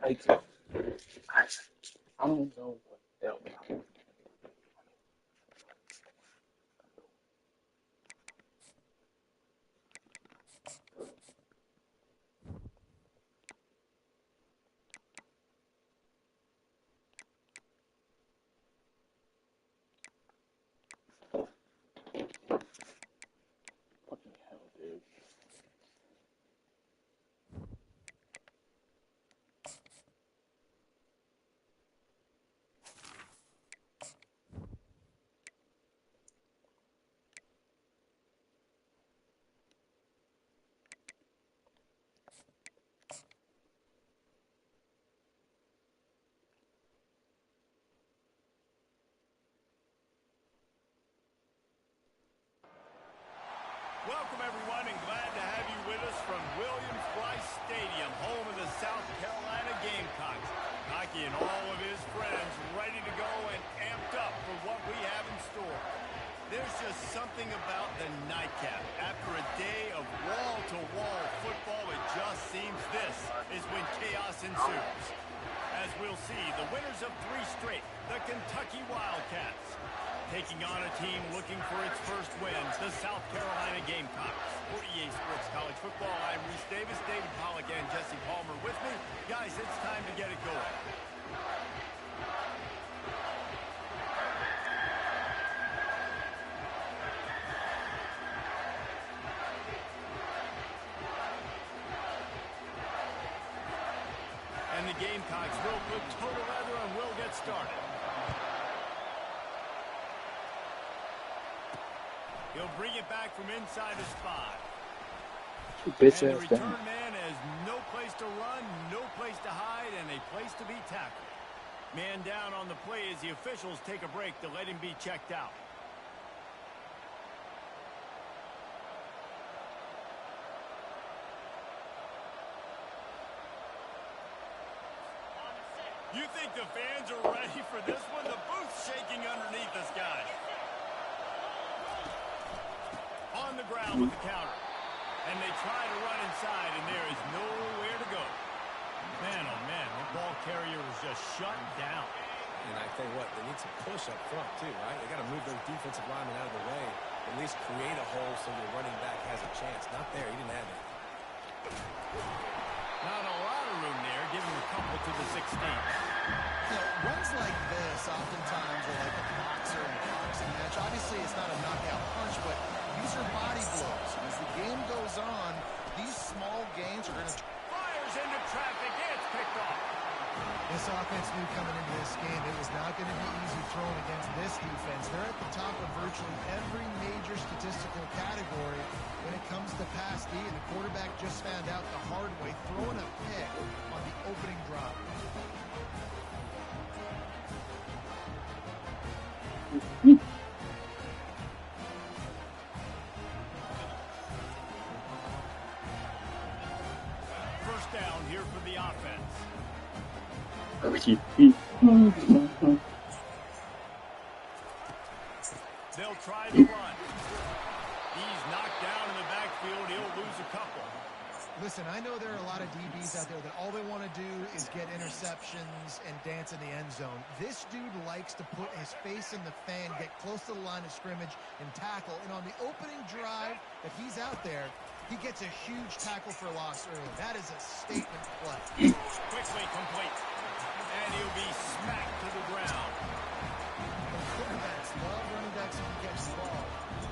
Like, I don't know what the hell. Fucking hell, dude. Welcome, everyone, and glad to have you with us from Williams-Brice Stadium, home of the South Carolina Gamecocks. Ncaa and all of his friends ready to go and amped up for what we have in store. There's just something about the nightcap. After a day of wall-to-wall football, it just seems this is when chaos ensues. As we'll see, the winners of 3 straight, the Kentucky Wildcats, taking on a team looking for its first wins, the South Carolina Gamecocks. For EA Sports College Football, I'm Reese Davis, David Pollack, and Jesse Palmer with me. Guys, it's time to get it going. And the Gamecocks will put total leather and will get started. He'll bring it back from inside his 5. And the return man has no place to run, no place to hide, and a place to be tackled. Man down on the play as the officials take a break to let him be checked out. You think the fans are ready for this one? The booth's shaking underneath us, guys. On the ground with the counter. And they try to run inside, and there is nowhere to go. Man, oh man, the ball carrier was just shut down. And I tell you what, they need some push up front too, right? They got to move those defensive linemen out of the way. At least create a hole so the running back has a chance. Not there, he didn't have it. Not a lot of room there, giving a couple to the 16. You know, runs like this oftentimes are like a boxer and boxing match. Obviously, it's not a knockout punch, but these are body blows. And as the game goes on, these small gains are going to... Fires into traffic, it's picked off. This offense knew coming into this game it was not going to be easy throwing against this defense. They're at the top of virtually every major statistical category when it comes to pass D, and the quarterback just found out the hard way, throwing a pick on the opening drive. First down here for the offense. They'll try to run. He's knocked down in the backfield. He'll lose a couple. Listen, I know there are a lot of DBs out there that all they want to do is get interceptions and dance in the end zone. This dude likes to put his face in the fan, get close to the line of scrimmage, and tackle. And on the opening drive that he's out there, he gets a huge tackle for loss early. That is a statement play. Quickly complete. And he'll be smacked to the ground. Quarterbacks love running backs who can catch the ball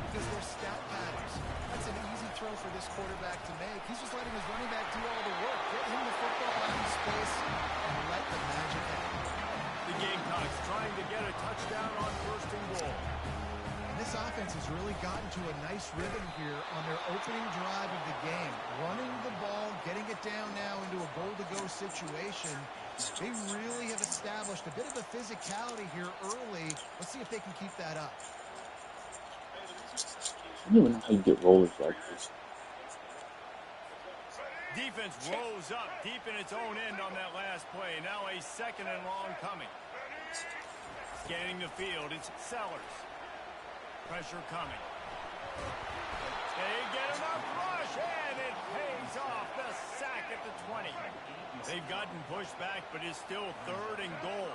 because they're stout patterns. That's an easy throw for this quarterback to make. He's just letting his running back do all the work. Get him the football out of space and let the magic happen. The Gamecocks trying to get a touchdown on 1st and goal. And this offense has really gotten to a nice rhythm here on their opening drive of the game. Running the ball, getting it down now into a goal-to-go situation. They really have established a bit of a physicality here early. Let's see if they can keep that up. I don't even know how you get rollers like this. Defense rose up deep in its own end on that last play. Now a 2nd and long coming. Scanning the field, it's Sellers. Pressure coming. They get enough rush, and it pays off. The sack at the 20. They've gotten pushed back, but it's still 3rd and goal.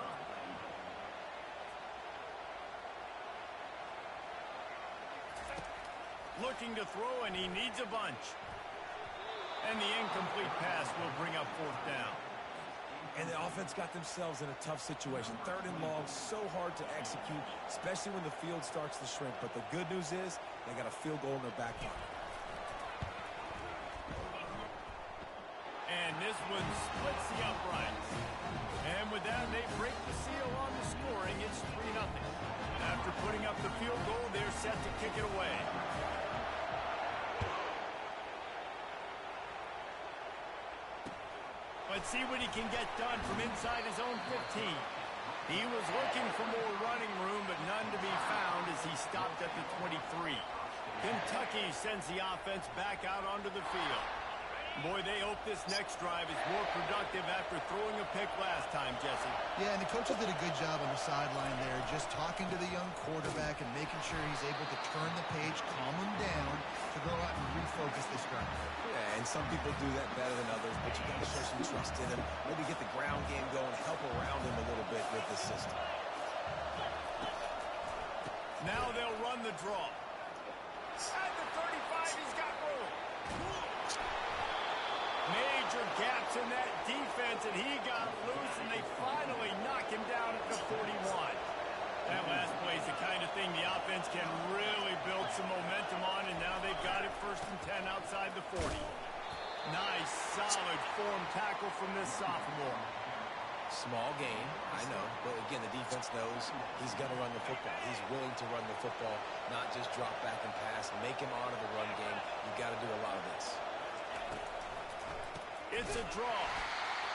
Looking to throw, and he needs a bunch. And the incomplete pass will bring up 4th down. And the offense got themselves in a tough situation. 3rd and long, so hard to execute, especially when the field starts to shrink. But the good news is they got a field goal in their back pocket. And this one splits the uprights. And with that, they break the seal on the scoring. It's 3-0. After putting up the field goal, they're set to kick it away. Let's see what he can get done from inside his own 15. He was looking for more running room, but none to be found as he stopped at the 23. Kentucky sends the offense back out onto the field. Boy, they hope this next drive is more productive after throwing a pick last time, Jesse. Yeah, and the coaches did a good job on the sideline there, just talking to the young quarterback and making sure he's able to turn the page, calm him down to go out and refocus this drive. Yeah, and some people do that better than others, but you got to show some trust in him. Maybe get the ground game going, help around him a little bit with the system. Now they'll run the draw. At the 35, he's got room. Major gaps in that defense, and he got loose, and they finally knock him down at the 41. That last play is the kind of thing the offense can really build some momentum on, and now they've got it 1st and 10 outside the 40. Nice, solid form tackle from this sophomore. Small game, I know, but again, the defense knows he's going to run the football. He's willing to run the football, not just drop back and pass, make him honor the run game. You've got to do a lot of this. It's a draw.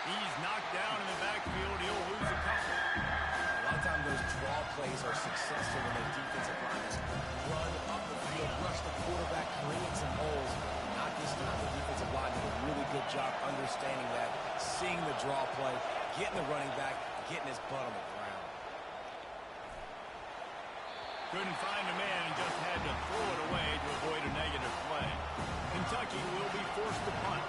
He's knocked down in the backfield. He'll lose a couple. A lot of times those draw plays are successful when the defensive linemen run up the field, rush the quarterback, create some holes. Not this time. The defensive line did a really good job understanding that, seeing the draw play, getting the running back, getting his butt on the ground. Couldn't find a man and just had to throw it away to avoid a negative play. Kentucky will be forced to punt.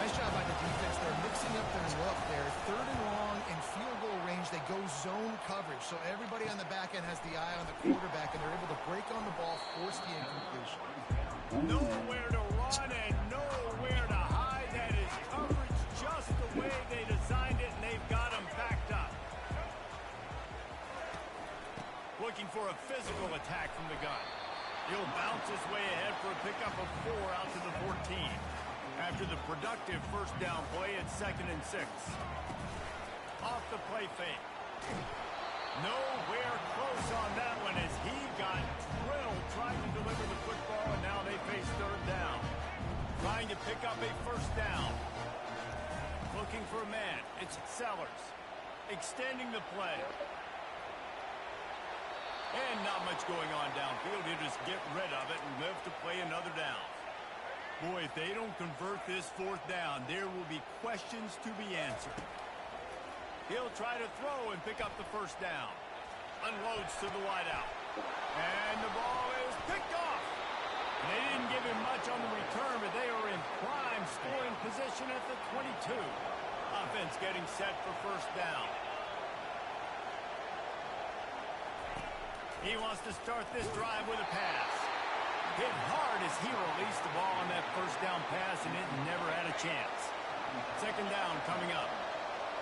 Nice job by the defense. They're mixing up their look there. 3rd and long in field goal range. They go zone coverage. So everybody on the back end has the eye on the quarterback, and they're able to break on the ball, force the incompletion. Nowhere to run and nowhere to hide. That is coverage just the way they designed it, and they've got him backed up. Looking for a physical attack from the gun. He'll bounce his way ahead for a pickup of 4 out to the 14. After the productive 1st down play, it's 2nd and 6. Off the play fake. Nowhere close on that one as he got drilled trying to deliver the football, and now they face 3rd down. Trying to pick up a 1st down. Looking for a man. It's Sellers. Extending the play. And not much going on downfield. He'll just get rid of it and live to play another down. Boy, if they don't convert this 4th down, there will be questions to be answered. He'll try to throw and pick up the 1st down. Unloads to the wideout. And the ball is picked off. They didn't give him much on the return, but they are in prime scoring position at the 22. Offense getting set for 1st down. He wants to start this drive with a pass. Hit hard as he released the ball on that 1st down pass, and it never had a chance. 2nd down coming up.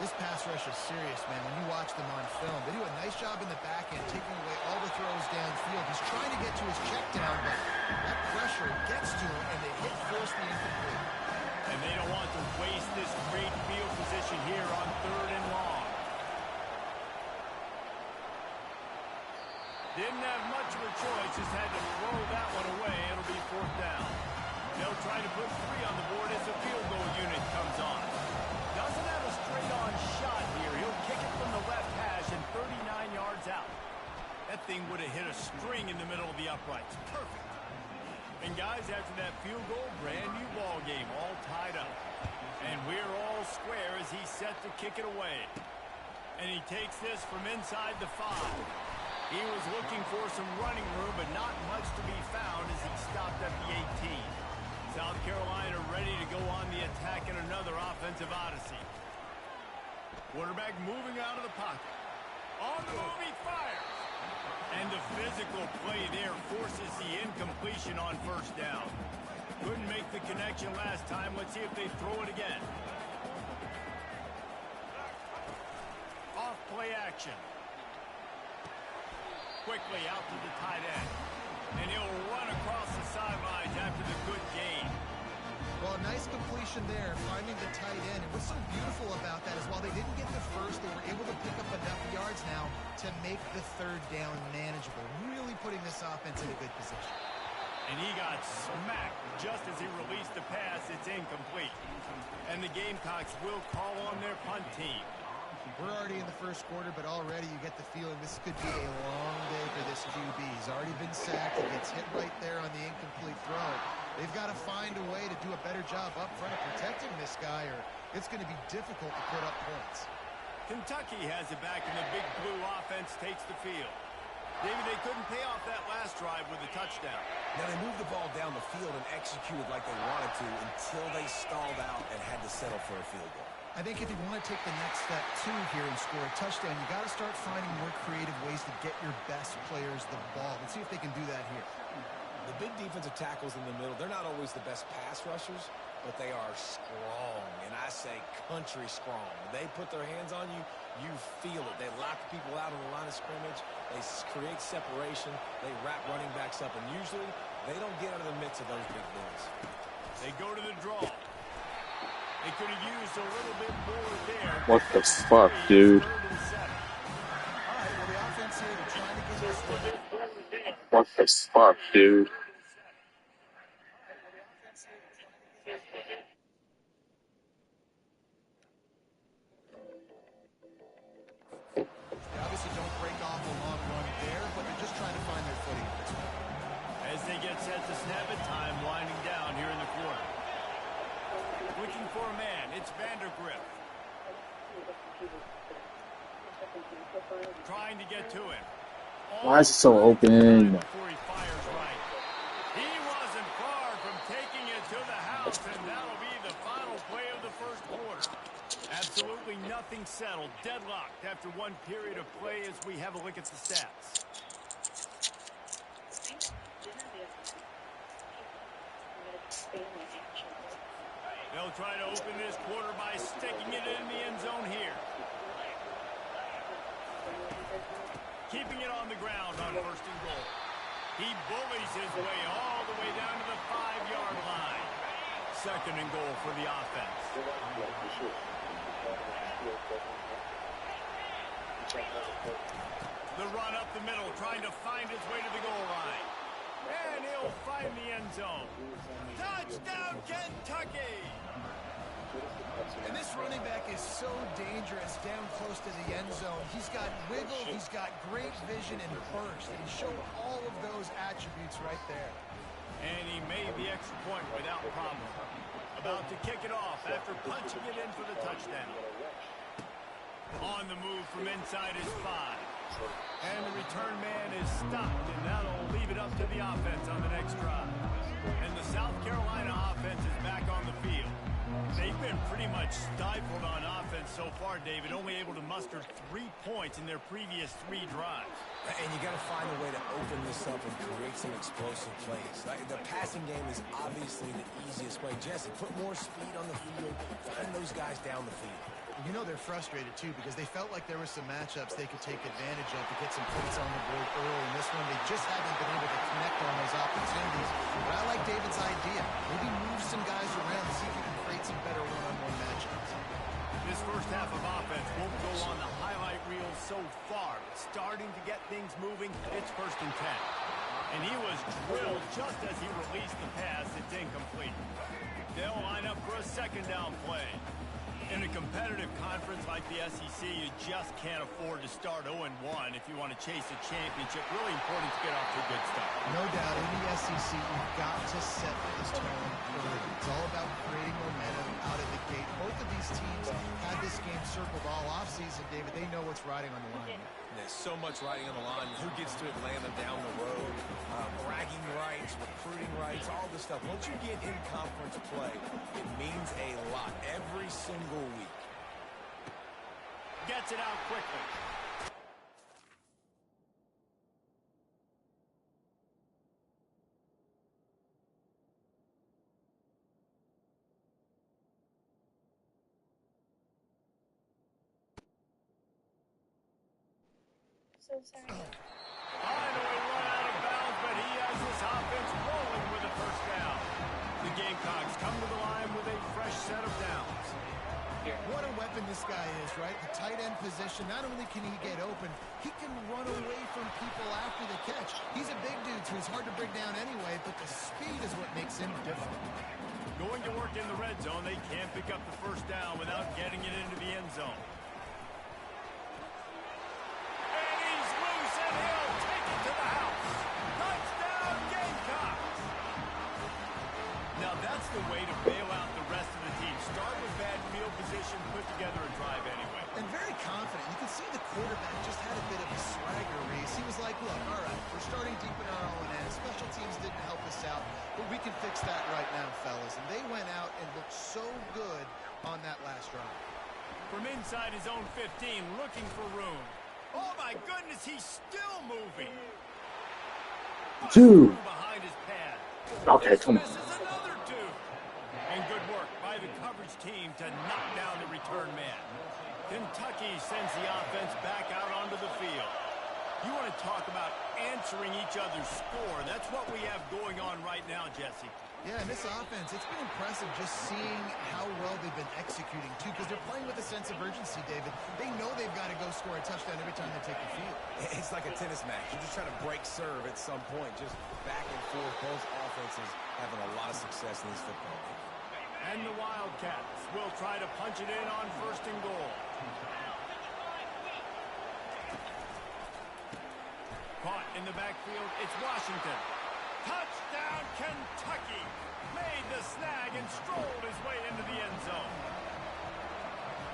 This pass rush is serious, man. When you watch them on film, they do a nice job in the back end, taking away all the throws downfield. He's trying to get to his check down, but that pressure gets to him, and they hit force the incomplete. And they don't want to waste this great field position here on 3rd and long. Didn't have much of a choice, just had to throw that one away. It'll be 4th down. They'll try to put 3 on the board as the field goal unit comes on. Doesn't have a straight-on shot here. He'll kick it from the left hash and 39 yards out. That thing would have hit a string in the middle of the uprights. Perfect. And guys, after that field goal, brand new ball game, all tied up. And we're all square as he's set to kick it away. And he takes this from inside the 5. He was looking for some running room, but not much to be found as he stopped at the 18. South Carolina ready to go on the attack in another offensive odyssey. Quarterback moving out of the pocket. On the move, he fires. And the physical play there forces the incompletion on first down. Couldn't make the connection last time. Let's see if they throw it again. Off play action. Quickly out to the tight end. And he'll run across the sidelines after the good gain. Well, a nice completion there, finding the tight end. And what's so beautiful about that is while they didn't get the first, they were able to pick up enough yards now to make the third down manageable. Really putting this offense in a good position. And he got smacked just as he released the pass. It's incomplete. And the Gamecocks will call on their punt team. We're already in the first quarter, but already you get the feeling this could be a long day for this QB. He's already been sacked. He gets hit right there on the incomplete throw. They've got to find a way to do a better job up front of protecting this guy, or it's going to be difficult to put up points. Kentucky has it back, and the big blue offense takes the field. David, they couldn't pay off that last drive with a touchdown. Now, they moved the ball down the field and executed like they wanted to until they stalled out and had to settle for a field goal. I think if you want to take the next step, too, here and score a touchdown, you got to start finding more creative ways to get your best players the ball. Let's see if they can do that here. The big defensive tackles in the middle, they're not always the best pass rushers, but they are strong, and I say country strong. They put their hands on you, you feel it. They lock people out on the line of scrimmage. They create separation. They wrap running backs up, and usually they don't get out of the midst of those big boys. They go to the draw. They could have used a little bit more there. What the fuck, dude? All right, well, the offense here, they're trying to get this one. What the fuck, dude? They obviously don't break off a long run there, but they're just trying to find their footing at this point. As they get set to snap it, time winding down here in the quarter. Looking for a man, it's Vandergrift. Trying to get to him. Why is it so open? Before he fires right. He wasn't far from taking it to the house, and that'll be the final play of the first quarter. Absolutely nothing settled. Deadlocked after one period of play as we have a look at the stats. They'll try to open this quarter by sticking it in the end zone here. Keeping it on the ground on first and goal. He bullies his way all the way down to the 5-yard line. Second and goal for the offense. The run up the middle, trying to find his way to the goal line. And he'll find the end zone. Touchdown, Kentucky! And this running back is so dangerous down close to the end zone. He's got wiggle, he's got great vision and burst. And he showed all of those attributes right there. And he made the extra point without problem. About to kick it off after punching it in for the touchdown. On the move from inside his 5. And the return man is stopped, and that'll leave it up to the offense on the next drive. And the South Carolina offense is back on the field. They've been pretty much stifled on offense so far, David, only able to muster 3 points in their previous 3 drives. And you got to find a way to open this up and create some explosive plays. The passing game is obviously the easiest way. Jesse, put more speed on the field, find those guys down the field. You know they're frustrated, too, because they felt like there were some matchups they could take advantage of to get some points on the board early. In this one, they just haven't been able to connect on those opportunities. But I like David's idea. Maybe move some guys around and see if you can create some better one-on-one matchups. This first half of offense won't go on the highlight reel so far. Starting to get things moving, it's 1st and 10. And he was drilled just as he released the pass. It's incomplete. They'll line up for a second down play. In a competitive conference like the SEC, you just can't afford to start 0-1 if you want to chase a championship. Really important to get off to a good start. No doubt, in the SEC, you've got to set the tone early. It's all about creating momentum out of the gate. Both of these teams had this game circled all offseason, David. They know what's riding on the line. There's so much riding on the line. Who gets to Atlanta down the road? Bragging rights, recruiting rights, all this stuff. Once you get in conference play, it means a lot every single week. Gets it out quickly. So sorry. Finally run out of bounds, but he has this offense rolling with a first down. The Gamecocks come to the line with a fresh set of downs. What a weapon this guy is, right? The tight end position, not only can he get open, he can run away from people after the catch. He's a big dude, so he's hard to bring down anyway, but the speed is what makes him different. Going to work in the red zone, they can't pick up the first down without getting it into the end zone. And he's loose, and he'll take it to the house. Touchdown, Gamecocks! Now that's the way to bail out the rest of the team. Start with bad field position, put together a drive anyway. And very confident. You can see the quarterback just had a bit of a swagger, Reese. He was like, look, all right, we're starting deep in our own end. Special teams didn't help us out, but we can fix that right now, fellas. And they went out and looked so good on that last drive. From inside his own 15, looking for room. Oh, my goodness, he's still moving. Two. Behind his pad. Okay, come on. This is another two. And good work by the coverage team to knock down the return man. Kentucky sends the offense back out onto the field. You want to talk about answering each other's score. That's what we have going on right now, Jesse. Yeah, and this offense, it's been impressive just seeing how well they've been executing, too, because they're playing with a sense of urgency, David. They know they've got to go score a touchdown every time they take the field. It's like a tennis match. You're just trying to break serve at some point, just back and forth. Both offenses having a lot of success in these football games. And the Wildcats will try to punch it in on 1st and goal. Caught in the backfield, it's Washington. Touchdown, Kentucky! Made the snag and strolled his way into the end zone.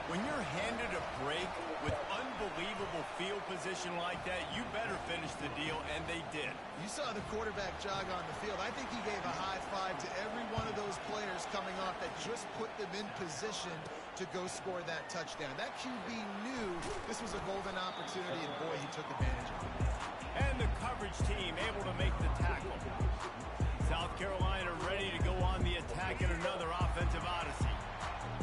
When you're handed a break with unbelievable field position like that, you better finish the deal, and they did. You saw the quarterback jog on the field. I think he gave a high five to every one of those players coming off that just put them in position to go score that touchdown. That QB knew this was a golden opportunity, and boy, he took advantage of it. And the coverage team able to make the tackle. South Carolina ready to go on the attack in another offensive odyssey.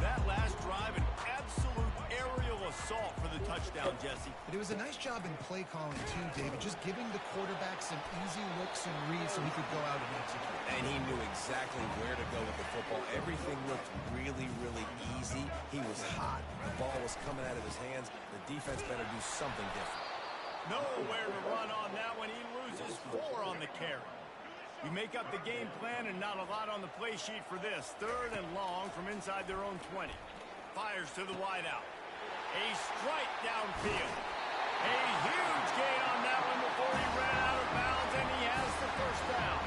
That last drive, an absolute aerial assault for the touchdown, Jesse. But it was a nice job in play calling, too, David, just giving the quarterback some easy looks and reads so he could go out and execute. And he knew exactly where to go with the football. Everything looked really, really easy. He was hot. The ball was coming out of his hands. The defense better do something different. Nowhere to run on that one. He loses 4 on the carry. We make up the game plan and not a lot on the play sheet for this. 3rd and long from inside their own 20. Fires to the wideout. A strike downfield. A huge gain on that one before he ran out of bounds, and he has the first down.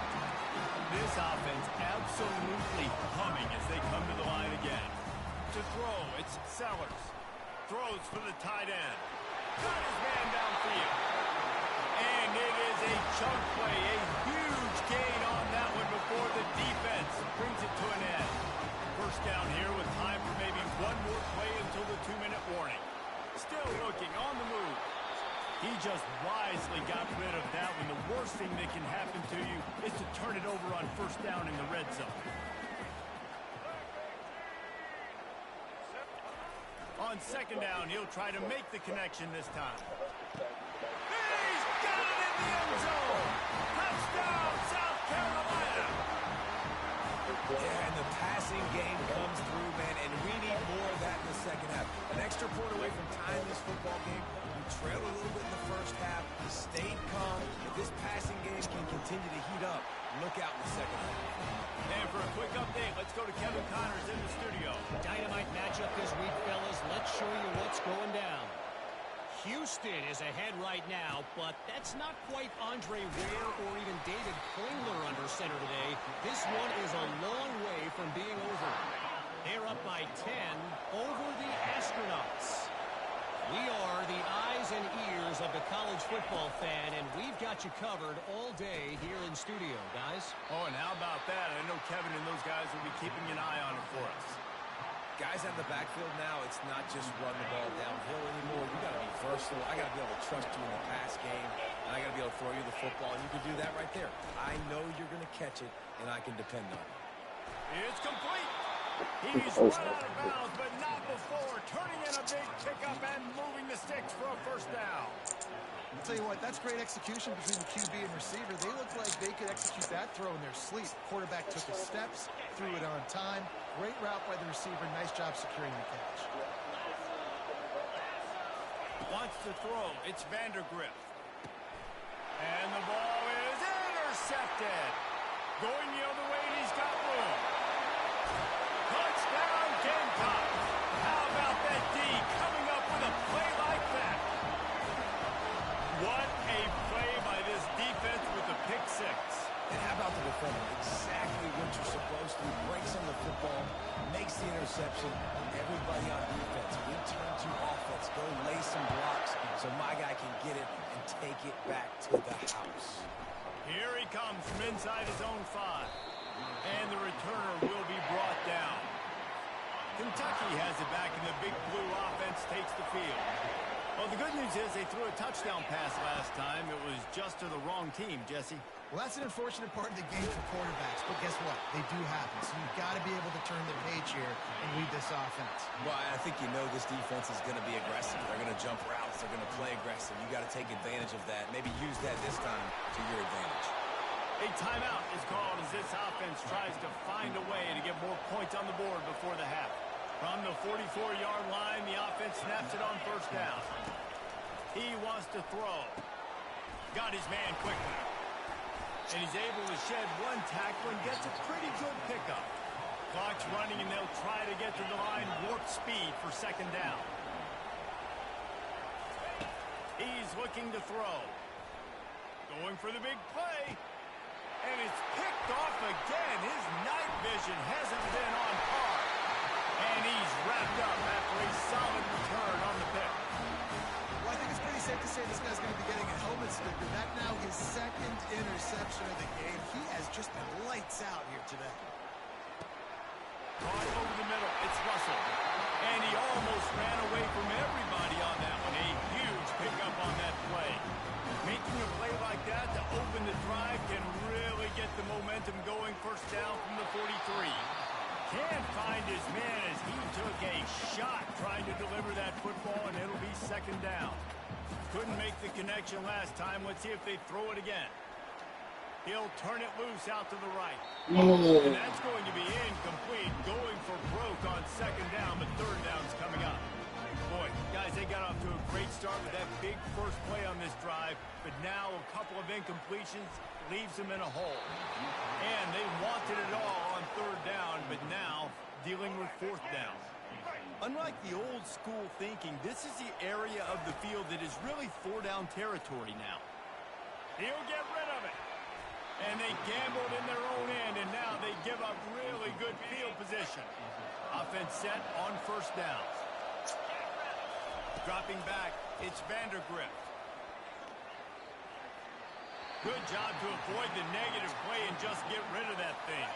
This offense absolutely humming as they come to the line again. To throw, it's Sellers. Throws for the tight end. Got his man downfield. And it is a chunk play, a huge gain on that one before the defense brings it to an end. First down here with time for maybe one more play until the 2-minute warning. Still looking on the move. He just wisely got rid of that one. The worst thing that can happen to you is to turn it over on first down in the red zone. On 2nd down, he'll try to make the connection this time. He's got it in the end zone! Touchdown, South Carolina! Yeah, and the passing game comes through, man, and we need more of that in the second half. An extra point away from tying this football game. We trailed a little bit in the first half. We stayed calm. If this passing game can continue to heat up, look out in the second half. And for a quick update, let's go to Kevin Connors in the studio. Dynamite matchup this week, fellas. Let's show you what's going down. Houston is ahead right now, but that's not quite Andre Ware or even David Klingler under center today. This one is a long way from being over. They're up by 10 over the Astronauts. We are the eyes and ears of the college football fan, and we've got you covered all day here in studio, guys. Oh, and how about that? I know Kevin and those guys will be keeping an eye on it for us. Guys out in the backfield now, it's not just run the ball downhill anymore. You got to be versatile. I got to be able to trust you in the pass game, and I got to be able to throw you the football, and you can do that right there. I know you're going to catch it, and I can depend on it. It's complete. He's run out of bounds, but not before. Turning in a big pickup and moving the sticks for a first down. I'll tell you what, that's great execution between the QB and receiver. They look like they could execute that throw in their sleep. Quarterback took his steps, threw it on time. Great route by the receiver. Nice job securing the catch. Wants to throw. It's Vandergrift. And the ball is intercepted. Going the other way, and he's got room. Touchdown, Ncaa. How about that D coming up with a play like that? What a play by this defense with the pick six. And how about the defender? Exactly what you're supposed to do. Breaks on the football, makes the interception. Everybody on defense, we turn to offense. Go lay some blocks so my guy can get it and take it back to the house. Here he comes from inside his own 5. And the returner will be brought down. Kentucky has it back, and the big blue offense takes the field. Well, the good news is they threw a touchdown pass last time. It was just to the wrong team, Jesse. Well, that's an unfortunate part of the game for quarterbacks, but guess what? They do happen, so you've got to be able to turn the page here and lead this offense. Well, I think you know this defense is going to be aggressive. They're going to jump routes. They're going to play aggressive. You got to take advantage of that. Maybe use that this time to your advantage. A timeout is called as this offense tries to find a way to get more points on the board before the half. From the 44-yard line, the offense snaps it on first down. He wants to throw. Got his man quickly. And he's able to shed one tackle and gets a pretty good pickup. Clock's running, and they'll try to get to the line warp speed for second down. He's looking to throw. Going for the big play. And it's picked off again. His night vision hasn't been on par. And he's wrapped up after a solid return on the pick. Well, I think it's pretty safe to say this guy's going to be getting a helmet sticker. That now his second interception of the game. He has just been lights out here today. Caught over the middle. It's Russell. And he almost ran away from everybody on that one. A huge pickup on that play. Making a play like that to open the drive can really get the momentum going. First down from the 43. Can't find his man as he took a shot trying to deliver that football, and it'll be second down. Couldn't make the connection last time. Let's see if they throw it again. He'll turn it loose out to the right. And that's going to be incomplete. Going for broke on second down, but third down's coming up. Boy, guys, they got off to a great start with that big first play on this drive, but now a couple of incompletions leaves them in a hole. And they wanted it all on third down, but now dealing with fourth down. Unlike the old school thinking, this is the area of the field that is really four-down territory now. He'll get rid of it. And they gambled in their own end, and now they give up really good field position. Offense set on first down. Dropping back, it's Vandergrift. Good job to avoid the negative play and just get rid of that thing.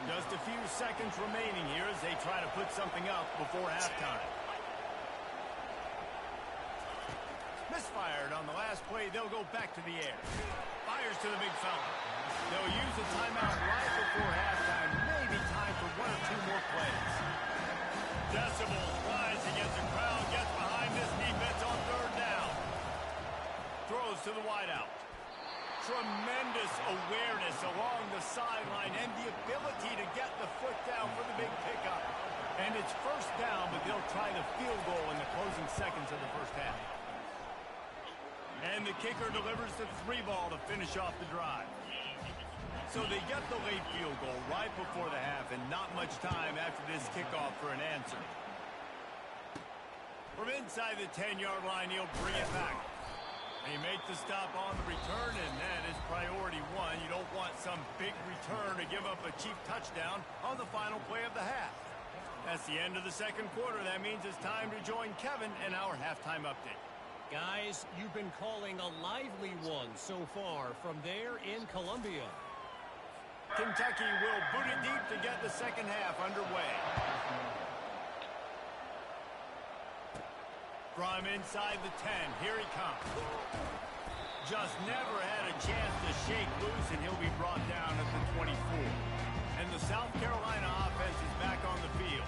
Just a few seconds remaining here as they try to put something up before halftime. Misfired on the last play. They'll go back to the air. Fires to the big fella. They'll use a timeout right before halftime. Maybe time for one or two more plays. Decibels rising as the crowd gets behind this defense on third down. Throws to the wideout. Tremendous awareness along the sideline and the ability to get the foot down for the big pickup. And it's first down, but they'll try the field goal in the closing seconds of the first half. And the kicker delivers the 3-ball to finish off the drive. So they get the late field goal right before the half, and not much time after this kickoff for an answer. From inside the 10-yard line, he'll bring it back. They make the stop on the return, and that is priority one. You don't want some big return to give up a cheap touchdown on the final play of the half. That's the end of the second quarter. That means it's time to join Kevin in our halftime update. Guys, you've been calling a lively one so far from there in Columbia. Kentucky will boot it deep to get the second half underway. From inside the 10, here he comes. Just never had a chance to shake loose, and he'll be brought down at the 24. And the South Carolina offense is back on the field.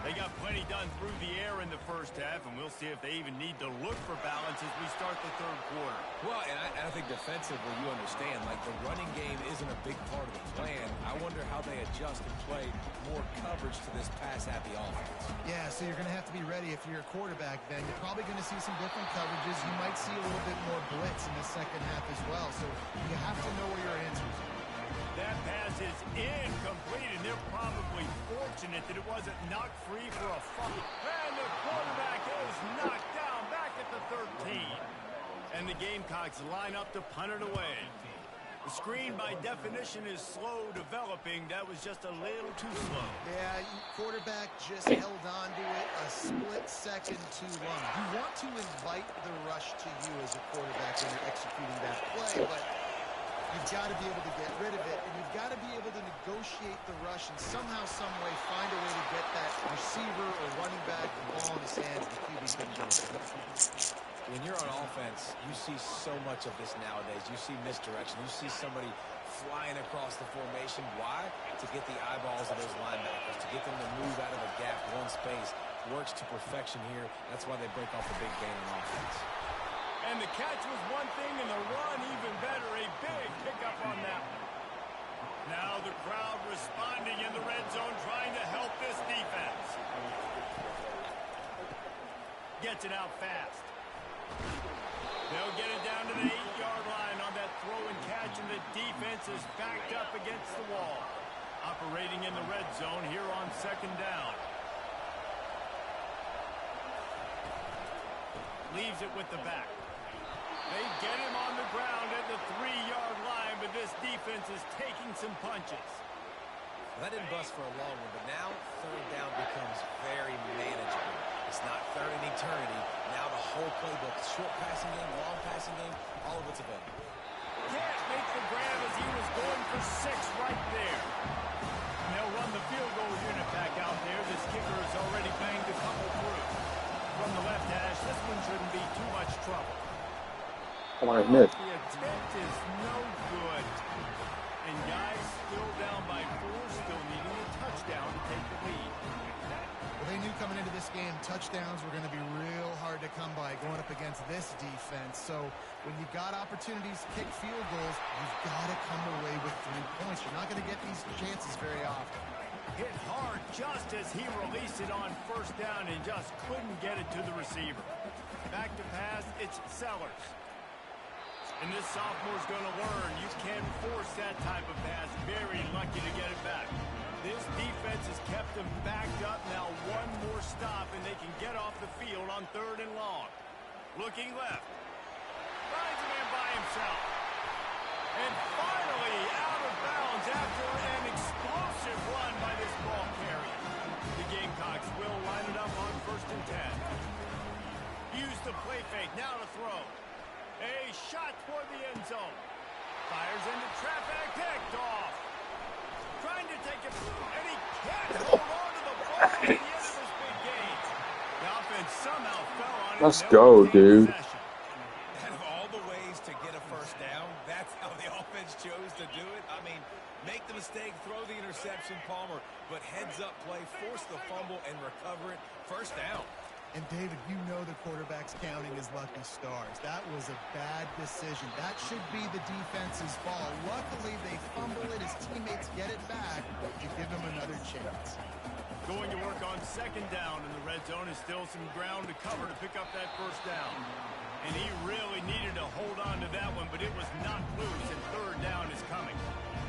They got plenty done through the air in the first half, and we'll see if they even need to look for balance as we start the third quarter. Well, and I think defensively, you understand, like the running game isn't a big part of the plan. I wonder how they adjust and play more coverage to this pass-happy offense. Yeah, so you're going to have to be ready if you're a quarterback then. You're probably going to see some different coverages. You might see a little bit more blitz in the second half as well. So you have to know where your answers are. That pass is incomplete, and they're probably fortunate that it wasn't knocked free for a fumble. And the quarterback is knocked down back at the 13. And the Gamecocks line up to punt it away. The screen, by definition, is slow developing. That was just a little too slow. Yeah, quarterback just held on to it a split second too long. You want to invite the rush to you as a quarterback when you're executing that play, but you've got to be able to get rid of it, and you've got to be able to negotiate the rush and somehow, some way, find a way to get that receiver or running back the ball in his hands. The QB couldn't do it. When you're on offense, you see so much of this nowadays. You see misdirection. You see somebody flying across the formation. Why? To get the eyeballs of those linebackers, to get them to move out of a gap one space. Works to perfection here. That's why they break off a big gain on offense. And the catch was one thing, and the run even better. A big pickup on that one. Now the crowd responding in the red zone, trying to help this defense. Gets it out fast. They'll get it down to the 8-yard line on that throw and catch, and the defense is backed up against the wall. Operating in the red zone here on second down. Leaves it with the back. They get him on the ground at the 3-yard line, but this defense is taking some punches. That didn't bust for a long one, but now third down becomes very manageable. It's not third in eternity. Now the whole playbook, short passing game, long passing game, all of it's available. Can't make the grab as he was going for 6 right there. And they'll run the field goal unit back out there. This kicker has already banged a couple through. From the left hash, this one shouldn't be too much trouble. I want to admit. The attempt is no good. And guys still down by 4, still needing a touchdown to take the lead. Well, they knew coming into this game touchdowns were going to be real hard to come by going up against this defense. So when you've got opportunities to kick field goals, you've got to come away with 3 points. You're not going to get these chances very often. Hit hard just as he released it on first down and just couldn't get it to the receiver. Back to pass, it's Sellers. And this sophomore's going to learn you can't force that type of pass. Very lucky to get it back. This defense has kept them backed up. Now one more stop, and they can get off the field on 3rd and long. Looking left. Finds a man by himself. And finally out of bounds after an explosive run by this ball carrier. The Gamecocks will line it up on 1st and 10. Use the play fake. Now to throw. A shot toward the end zone. Fires into traffic. Picked off. Trying to take it, and he can't hold on to the ball at the end of this big game. The offense somehow fell on it. Let's go, dude. Out of all the ways to get a first down, that's how the offense chose to do it. I mean, make the mistake, throw the interception, Palmer, but heads-up play, force the fumble, and recover it. First down. And, David, you know the quarterback's counting his lucky stars. That was a bad decision. That should be the defense's ball. Luckily, they fumble it. His teammates get it back to give him another chance. Going to work on 2nd down in the red zone is still some ground to cover to pick up that first down. And he really needed to hold on to that one, but it was not loose, and 3rd down is coming.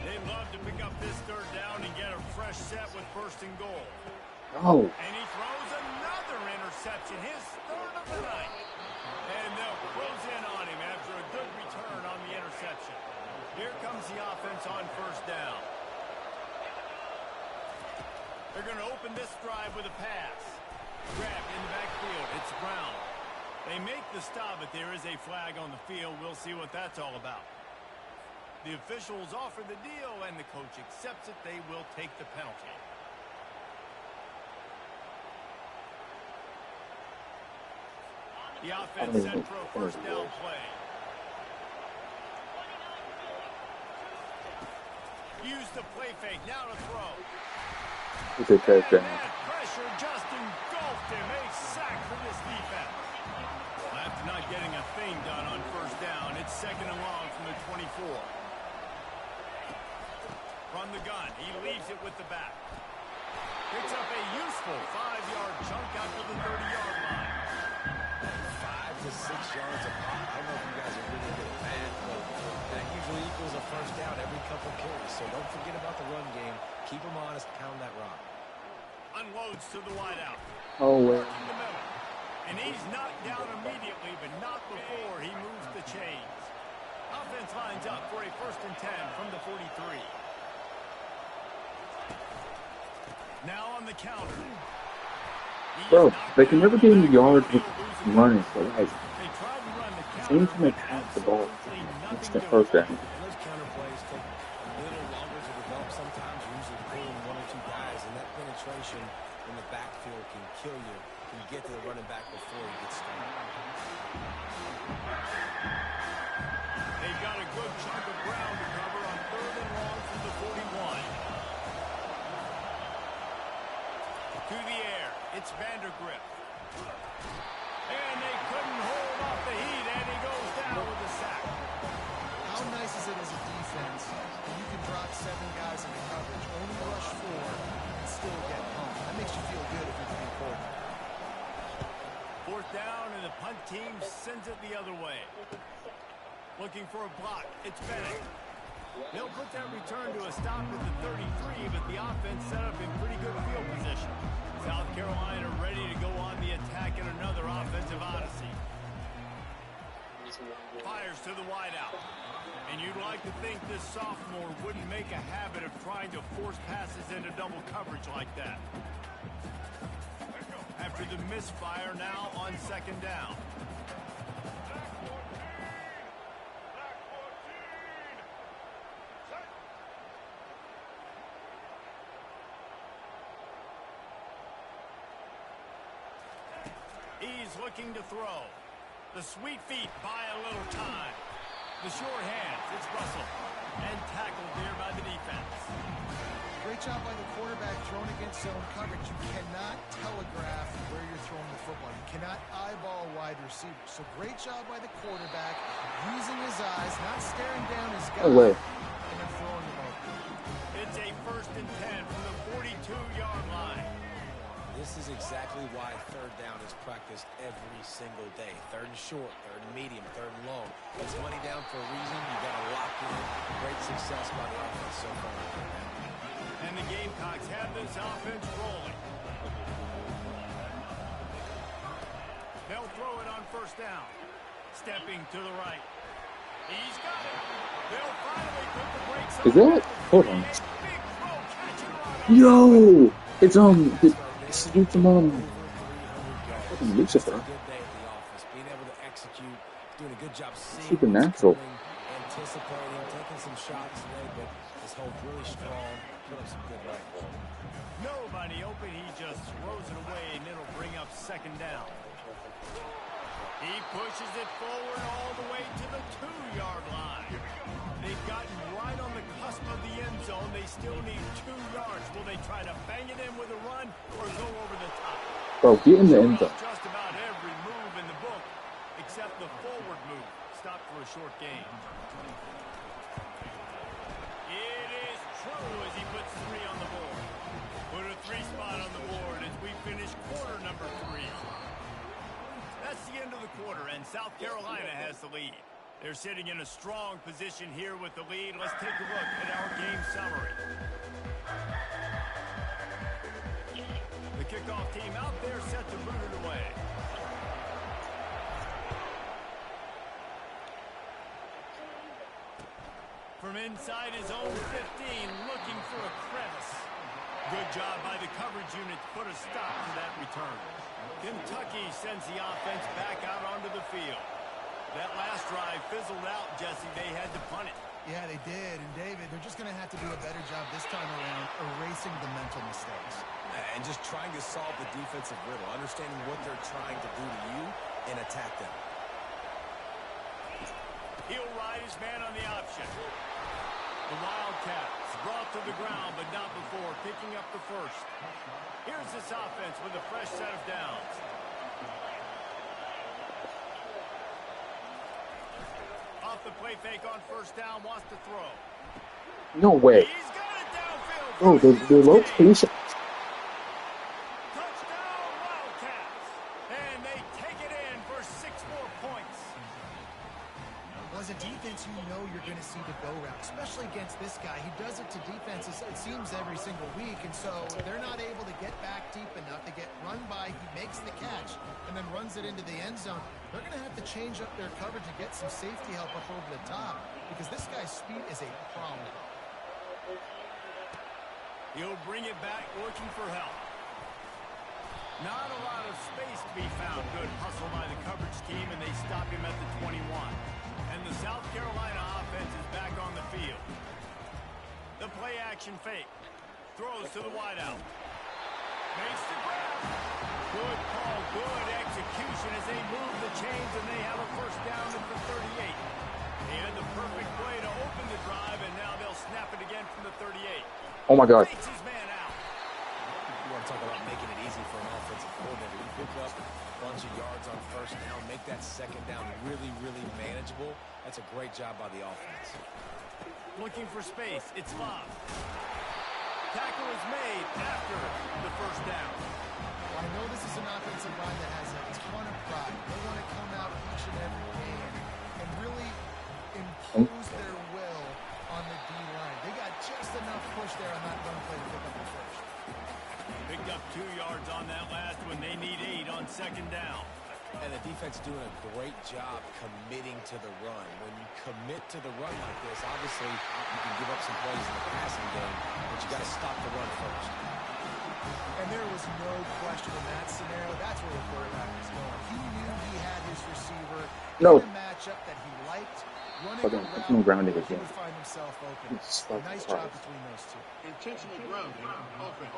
They love to pick up this 3rd down and get a fresh set with 1st and goal. Oh. And he throws another interception, his 3rd of the night. And they'll close in on him after a good return on the interception. Here comes the offense on 1st down. They're going to open this drive with a pass. Grabbed in the backfield. It's Brown. They make the stop, but there is a flag on the field. We'll see what that's all about. The officials offer the deal, and the coach accepts it. They will take the penalty. The offense set for a first down play. Use the play fake. Now to throw. It's a touchdown. Pressure just engulfed him. A sack for this defense. After not getting a thing done on first down, it's second and long from the 24. From the gun, he leaves it with the back. Picks up a useful 5-yard chunk out to the 30-yard line. 5 to 6 yards a pop. I don't know if you guys are really good at that, but that usually equals a first down every couple carries. So don't forget about the run game. Keep them honest. Pound that rock. Unloads to the wideout. Oh, well. In the middle. And he's knocked down immediately, but not before he moves the chains. Offense lines up for a 1st and 10 from the 43. Now on the counter. Bro, they can never get any yards with running, so like, They tried to run the counter. anytime they pass the ball, it's the first down. Those counter plays take a little longer to develop sometimes. Usually pulling 1 or 2 guys, and that penetration in the backfield can kill you. Can get to the running back before he gets started. They've got a good chunk of ground to cover on 3rd and long from the 41. To the air, it's Vandergrift. And they couldn't hold off the heat, and he goes down with a sack. How nice is it as a defense when you can drop 7 guys into coverage, only rush 4, and still get home? That makes you feel good if you're the coordinator. 4th down, and the punt team sends it the other way. Looking for a block. It's Bennett. They'll put that return to a stop at the 33, but the offense set up in pretty good field position. South Carolina ready to go on the attack in another offensive odyssey. Fires to the wideout. And you'd like to think this sophomore wouldn't make a habit of trying to force passes into double coverage like that. After the misfire, now on 2nd down. He's looking to throw. The sweet feet buy a little time. The short hands, it's Russell. And tackled there by the defense. Great job by the quarterback thrown against zone coverage. You cannot telegraph where you're throwing the football. You cannot eyeball wide receivers. So great job by the quarterback, using his eyes, not staring down his guy, and then throwing him over. It's a 1st and 10 from the 42-yard line. This is exactly why 3rd down is practiced every single day. 3rd and short, 3rd and medium, 3rd and long. It's money down for a reason. You got to lock in. Great success by the offense so far. And the Gamecocks have this offense rolling. They'll throw it on 1st down. Stepping to the right. He's got it. They'll finally put the brakes on. Is that? Hold on. Yo! It's salute from fucking Lucifer. Being able to execute, doing a good job seeing, Supernatural. anticipating, taking some shots today, but his hold really strong, put up some good runs. Nobody open, he just throws it away, and it'll bring up 2nd down. He pushes it forward all the way to the 2-yard line. They've gotten right on the cusp of the end zone. They still need 2 yards. Will they try to bang it in with a run or go over the top? Bro, get in the end zone. Just about every move in the book except the forward move. Stop for a short gain. It is true as he puts 3 on the board. Put a 3 spot on the board as we finish quarter number 3. That's the end of the quarter, and South Carolina has the lead. They're sitting in a strong position here with the lead. Let's take a look at our game summary. The kickoff team out there set to boot it away. From inside his own 15, looking for a crevice. Good job by the coverage unit to put a stop to that return. Kentucky sends the offense back out onto the field. That last drive fizzled out, Jesse. They had to punt it. Yeah, they did. And, David, they're just going to have to do a better job this time around erasing the mental mistakes. And just trying to solve the defensive riddle, understanding what they're trying to do to you and attack them. He'll ride his man on the option. The Wildcats brought to the ground, but not before picking up the first. Here's this offense with a fresh set of downs. Off the play fake on first down, wants to throw. No way. He's got it downfield. Bro, the location. Touchdown, Wildcats. And they take it in for 6 more points. Well, as a defense, you know you're going to see the go route, especially against this guy. He does it to defenses, it seems, every single week, and so they're not able to get back deep enough to get run by. He makes the catch and then runs it into the end zone. They're going to have to change up their coverage and get some safety help up over the top because this guy's speed is a problem. He'll bring it back, looking for help. Not a lot of space to be found. Good hustle by the coverage team, and they stop him at the 21. And the South Carolina offense is back on the field. The play action fake. Throws to the wideout. Makes the grab. Good call, good execution as they move the chains, and they have a first down at the 38. He had the perfect play to open the drive, and now they'll snap it again from the 38. Oh my God. Takes his man out. You want to talk about making it easy for an offensive coordinator. You pick up a bunch of yards on first down, make that second down really, really manageable. That's a great job by the offense. Looking for space. It's Love. Tackle is made after the first down. Well, I know this is an offensive line that has a ton of pride. They want to come out each and every game and really impose their will on the D-line. They got just enough push there on that run play to pick up the first. Picked up 2 yards on that last one. They need 8 on second down. And the defense doing a great job committing to the run. When you commit to the run like this, obviously you can give up some plays in the passing game, but you got to stop the run first. And there was no question in that scenario. That's where the quarterback was going. He knew he had his receiver in a matchup that he liked. Running around, grounding he again. would find himself open. Nice job between those two. Intentional grounding, open.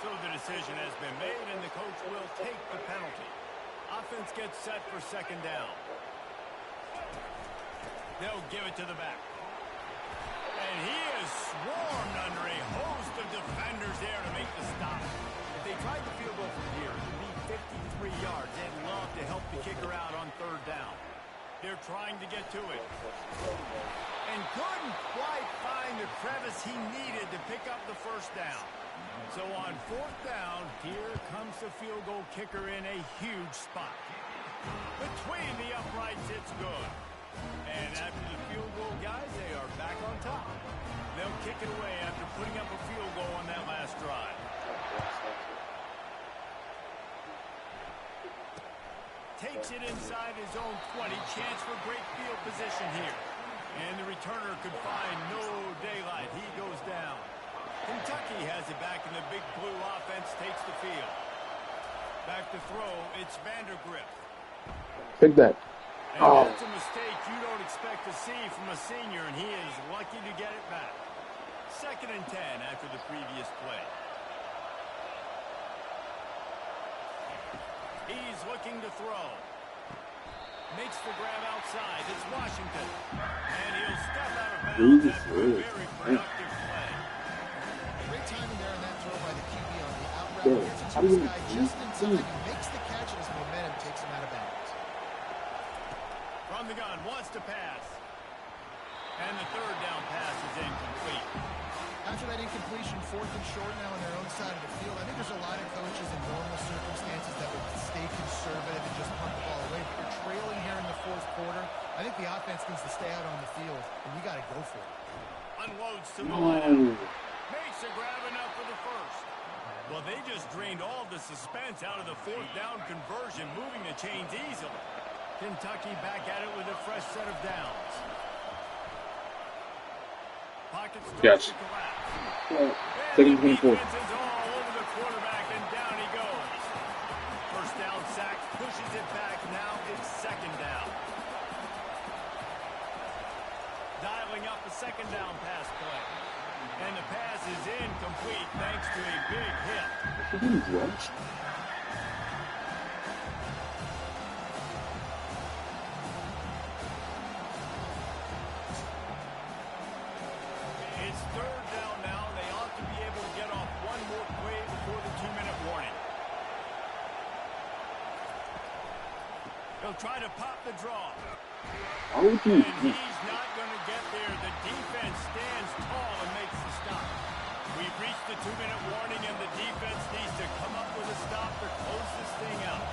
So the decision has been made, and the coach will take the penalty. Offense gets set for second down. They'll give it to the back. And he is swarmed under a host of defenders there to make the stop. If they tried the field goal from here, it would be 53 yards. They'd love to help the kicker out on third down. They're trying to get to it. And couldn't quite find the crevice he needed to pick up the first down. So on fourth down, here comes the field goal kicker in a huge spot. Between the uprights, it's good. And after the field goal, guys, they are back on top. They'll kick it away after putting up a field goal on that last drive. Takes it inside his own 20. Chance for great field position here. And the returner could find no daylight. He goes down. Kentucky has it back, and the big blue offense takes the field. Back to throw, it's Vandergrift. Take that. And that's a mistake you don't expect to see from a senior, and he is lucky to get it back. 2nd and 10 after the previous play. He's looking to throw. Makes the grab outside. It's Washington. And he'll step out of bounds after a very productive play. Great timing there on that throw by the QB on the out route. Gets to this guy just inside. He makes the catch, and his momentum takes him out of bounds. From the gun, wants to pass. And the third down pass is incomplete. After that incompletion, 4th and short now on their own side of the field. I think there's a lot of coaches in normal circumstances that would stay conservative and just punt the ball away. But you're trailing here in the 4th quarter. I think the offense needs to stay out on the field, and you got to go for it. Unloads to the line. Makes a grab enough for the first. Well, they just drained all the suspense out of the 4th down conversion, moving the chains easily. Kentucky back at it with a fresh set of downs. Pocket starts to collapse. Second 24. Defense is all over the quarterback, and down he goes. First down sack, pushes it back. Now it's second down. Dialing up a second down pass play. And the pass is incomplete thanks to a big hit. It's third down now. They ought to be able to get off one more play before the 2-minute warning. They'll try to pop the draw. And he's not going to get there. The defense stands tall and makes the stop. We've reached the 2-minute warning, and the defense needs to come up with a stop to close this thing out.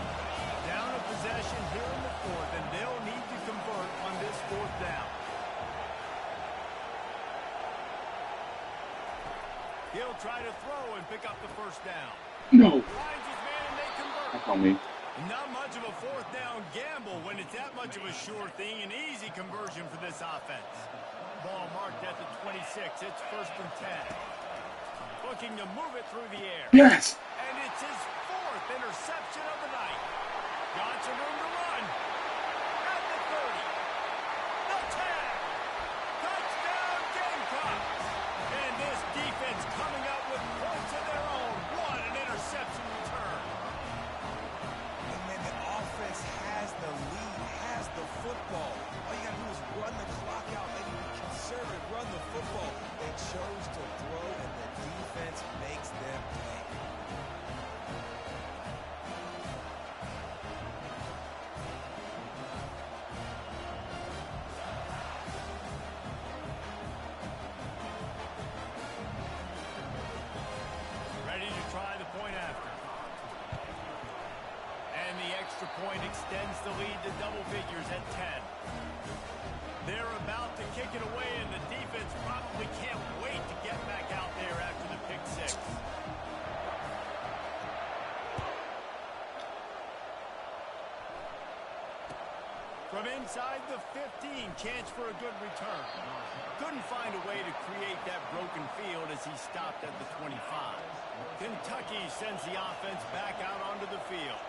Down a possession here in the fourth, and they'll need to convert on this fourth down. He'll try to throw and pick up the first down. No. Finds his man, and they convert. That's on me. Not much of a fourth down gamble when it's that much of a sure thing. An easy conversion for this offense. Ball marked at the 26. It's first and 10. Looking to move it through the air. Yes. And it's his fourth interception of the night. Got some room to run. At the 30. The 10. Touchdown Gamecocks. And this defense coming up with points of their own. What an interception return. Offense has the lead, has the football. All you got to do is run the clock out, maybe be conservative, run the football. They chose to throw, and the defense makes them pay. Ready to try the point after. And the extra point extends the lead to double figures at 10. They're about to kick it away, and the defense probably can't wait to get back out there after the pick six. From inside the 15, chance for a good return. Couldn't find a way to create that broken field as he stopped at the 25. Kentucky sends the offense back out onto the field.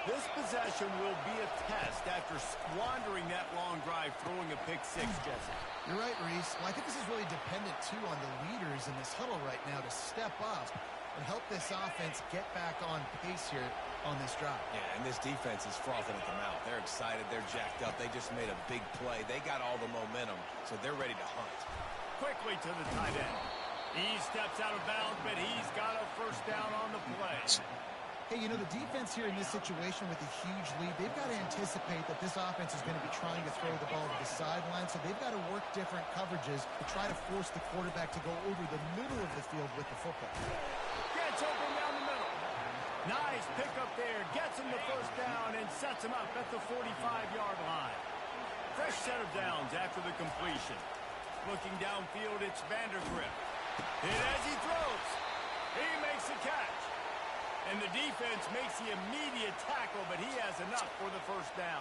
This possession will be a test after squandering that long drive, throwing a pick six, Jesse. You're right, Reese. Well, I think this is really dependent, too, on the leaders in this huddle right now to step up and help this offense get back on pace here on this drive. Yeah, and this defense is frothing at the mouth. They're excited. They're jacked up. They just made a big play. They got all the momentum, so they're ready to hunt. Quickly to the tight end. He steps out of bounds, but he's got a first down on the play. Hey, you know, the defense here in this situation with a huge lead, they've got to anticipate that this offense is going to be trying to throw the ball to the sideline, so they've got to work different coverages to try to force the quarterback to go over the middle of the field with the football. Gets open down the middle. Nice pickup there. Gets him the first down and sets him up at the 45-yard line. Fresh set of downs after the completion. Looking downfield, it's Vandergrift. Hit as he throws. He makes the catch. And the defense makes the immediate tackle, but he has enough for the first down.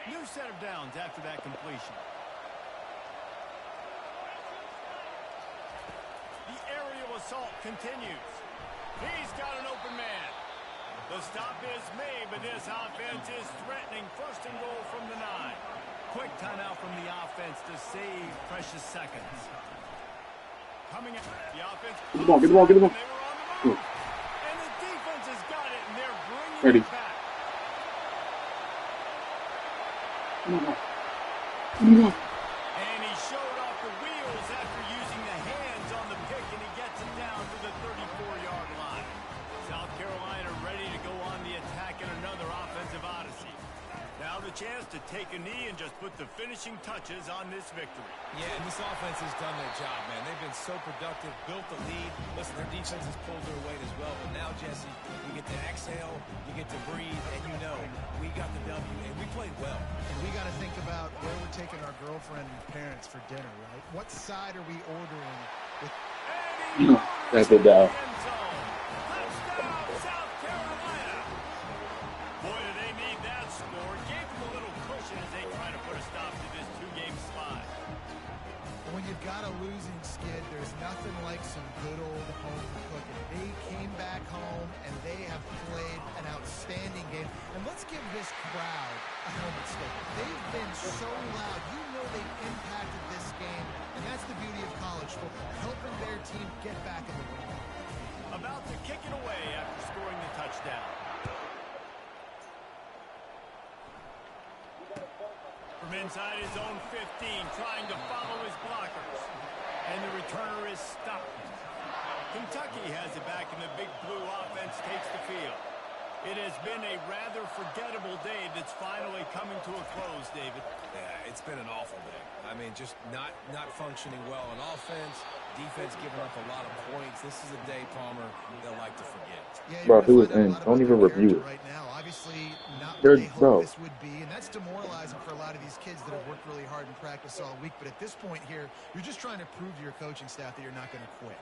New set of downs after that completion. The aerial assault continues. He's got an open man. The stop is made, but this offense is threatening. First and goal from the 9. Quick timeout from the offense to save precious seconds. Coming out, the offense. Get the ball, get the ball, get the ball. They were on the move. And the defense has got it, and they're bringing it back. And he showed off the wheels after using the hands on the pick, and he gets it down to the 34-yard line. South Carolina ready to go on the attack in another offensive odyssey. Now the chance to take a knee and just put the finishing touches on this victory. Yeah, and this offense has done their job, man. They've been so productive, built the lead. Listen, their defense has pulled their weight as well. But now, Jesse, you get to exhale, you get to breathe, and you know we got the W, and we played well. And we got to think about where we're taking our girlfriend and parents for dinner, right? What side are we ordering? That's a doubt. possession as they try to put a stop to this two-game slide. When you've got a losing skid, there's nothing like some good old home cooking. They came back home, and they have played an outstanding game. And let's give this crowd a helmet statement. They've been so loud. You know they've impacted this game, and that's the beauty of college football, helping their team get back in the win. About to kick it away after scoring the touchdown. From inside his own 15, trying to follow his blockers. And the returner is stopped. Kentucky has it back, and the Big Blue offense takes the field. It has been a rather forgettable day that's finally coming to a close, David. Yeah, it's been an awful day. I mean, just not functioning well on offense. Defense giving up a lot of points. This is a day, Palmer, they'll like to forget. Yeah, Bro, who is in? Don't even review it. Right now, obviously, not They're, what they bro. hope this would be, and that's demoralizing for a lot of these kids that have worked really hard in practice all week. But at this point here, you're just trying to prove to your coaching staff that you're not going to quit.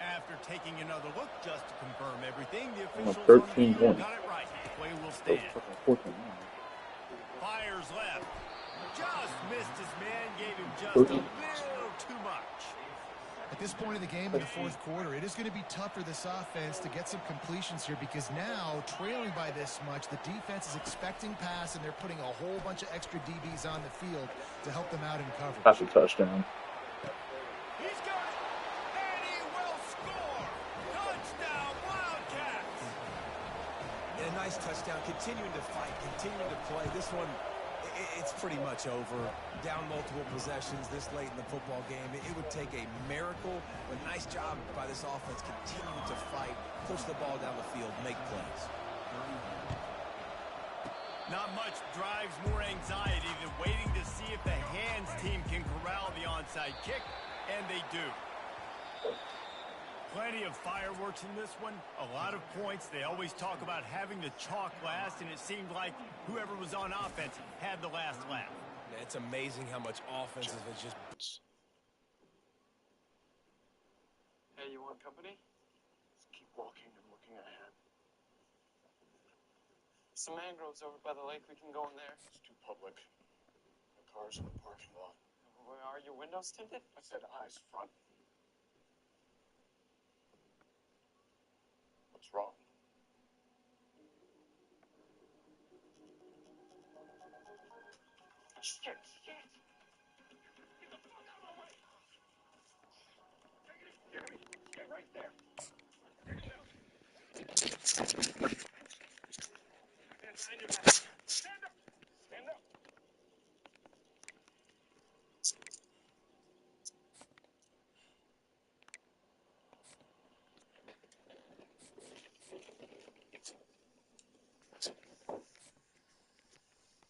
After taking another look just to confirm everything, the I'm officials on on the field 13-1. got it right. Play will So stand. fucking 14. Fires left. Just missed his man, gave him just a little too much. At this point in the game in the fourth quarter, it is going to be tough for this offense to get some completions here because now, trailing by this much, the defense is expecting pass, and they're putting a whole bunch of extra DBs on the field to help them out in coverage. That's a touchdown. He's got it, and he will score. Touchdown, Wildcats. And a nice touchdown, continuing to fight, continuing to play. This one, it's pretty much over. Down multiple possessions this late in the football game. It would take a miracle, but nice job by this offense continuing to fight, push the ball down the field, make plays. Not much drives more anxiety than waiting to see if the hands team can corral the onside kick, and they do. Plenty of fireworks in this one, a lot of points. They always talk about having the chalk last, and it seemed like whoever was on offense had the last laugh. Yeah, it's amazing how much offense is just... Hey, you want company? Let's keep walking and looking ahead. Some mangroves over by the lake. We can go in there. It's too public. The car's in the parking lot. Are your windows tinted? I said eyes front. What's wrong? Shit. Get the fuck out of my way. Stay right there. Stand your back. Stand up. Stand up.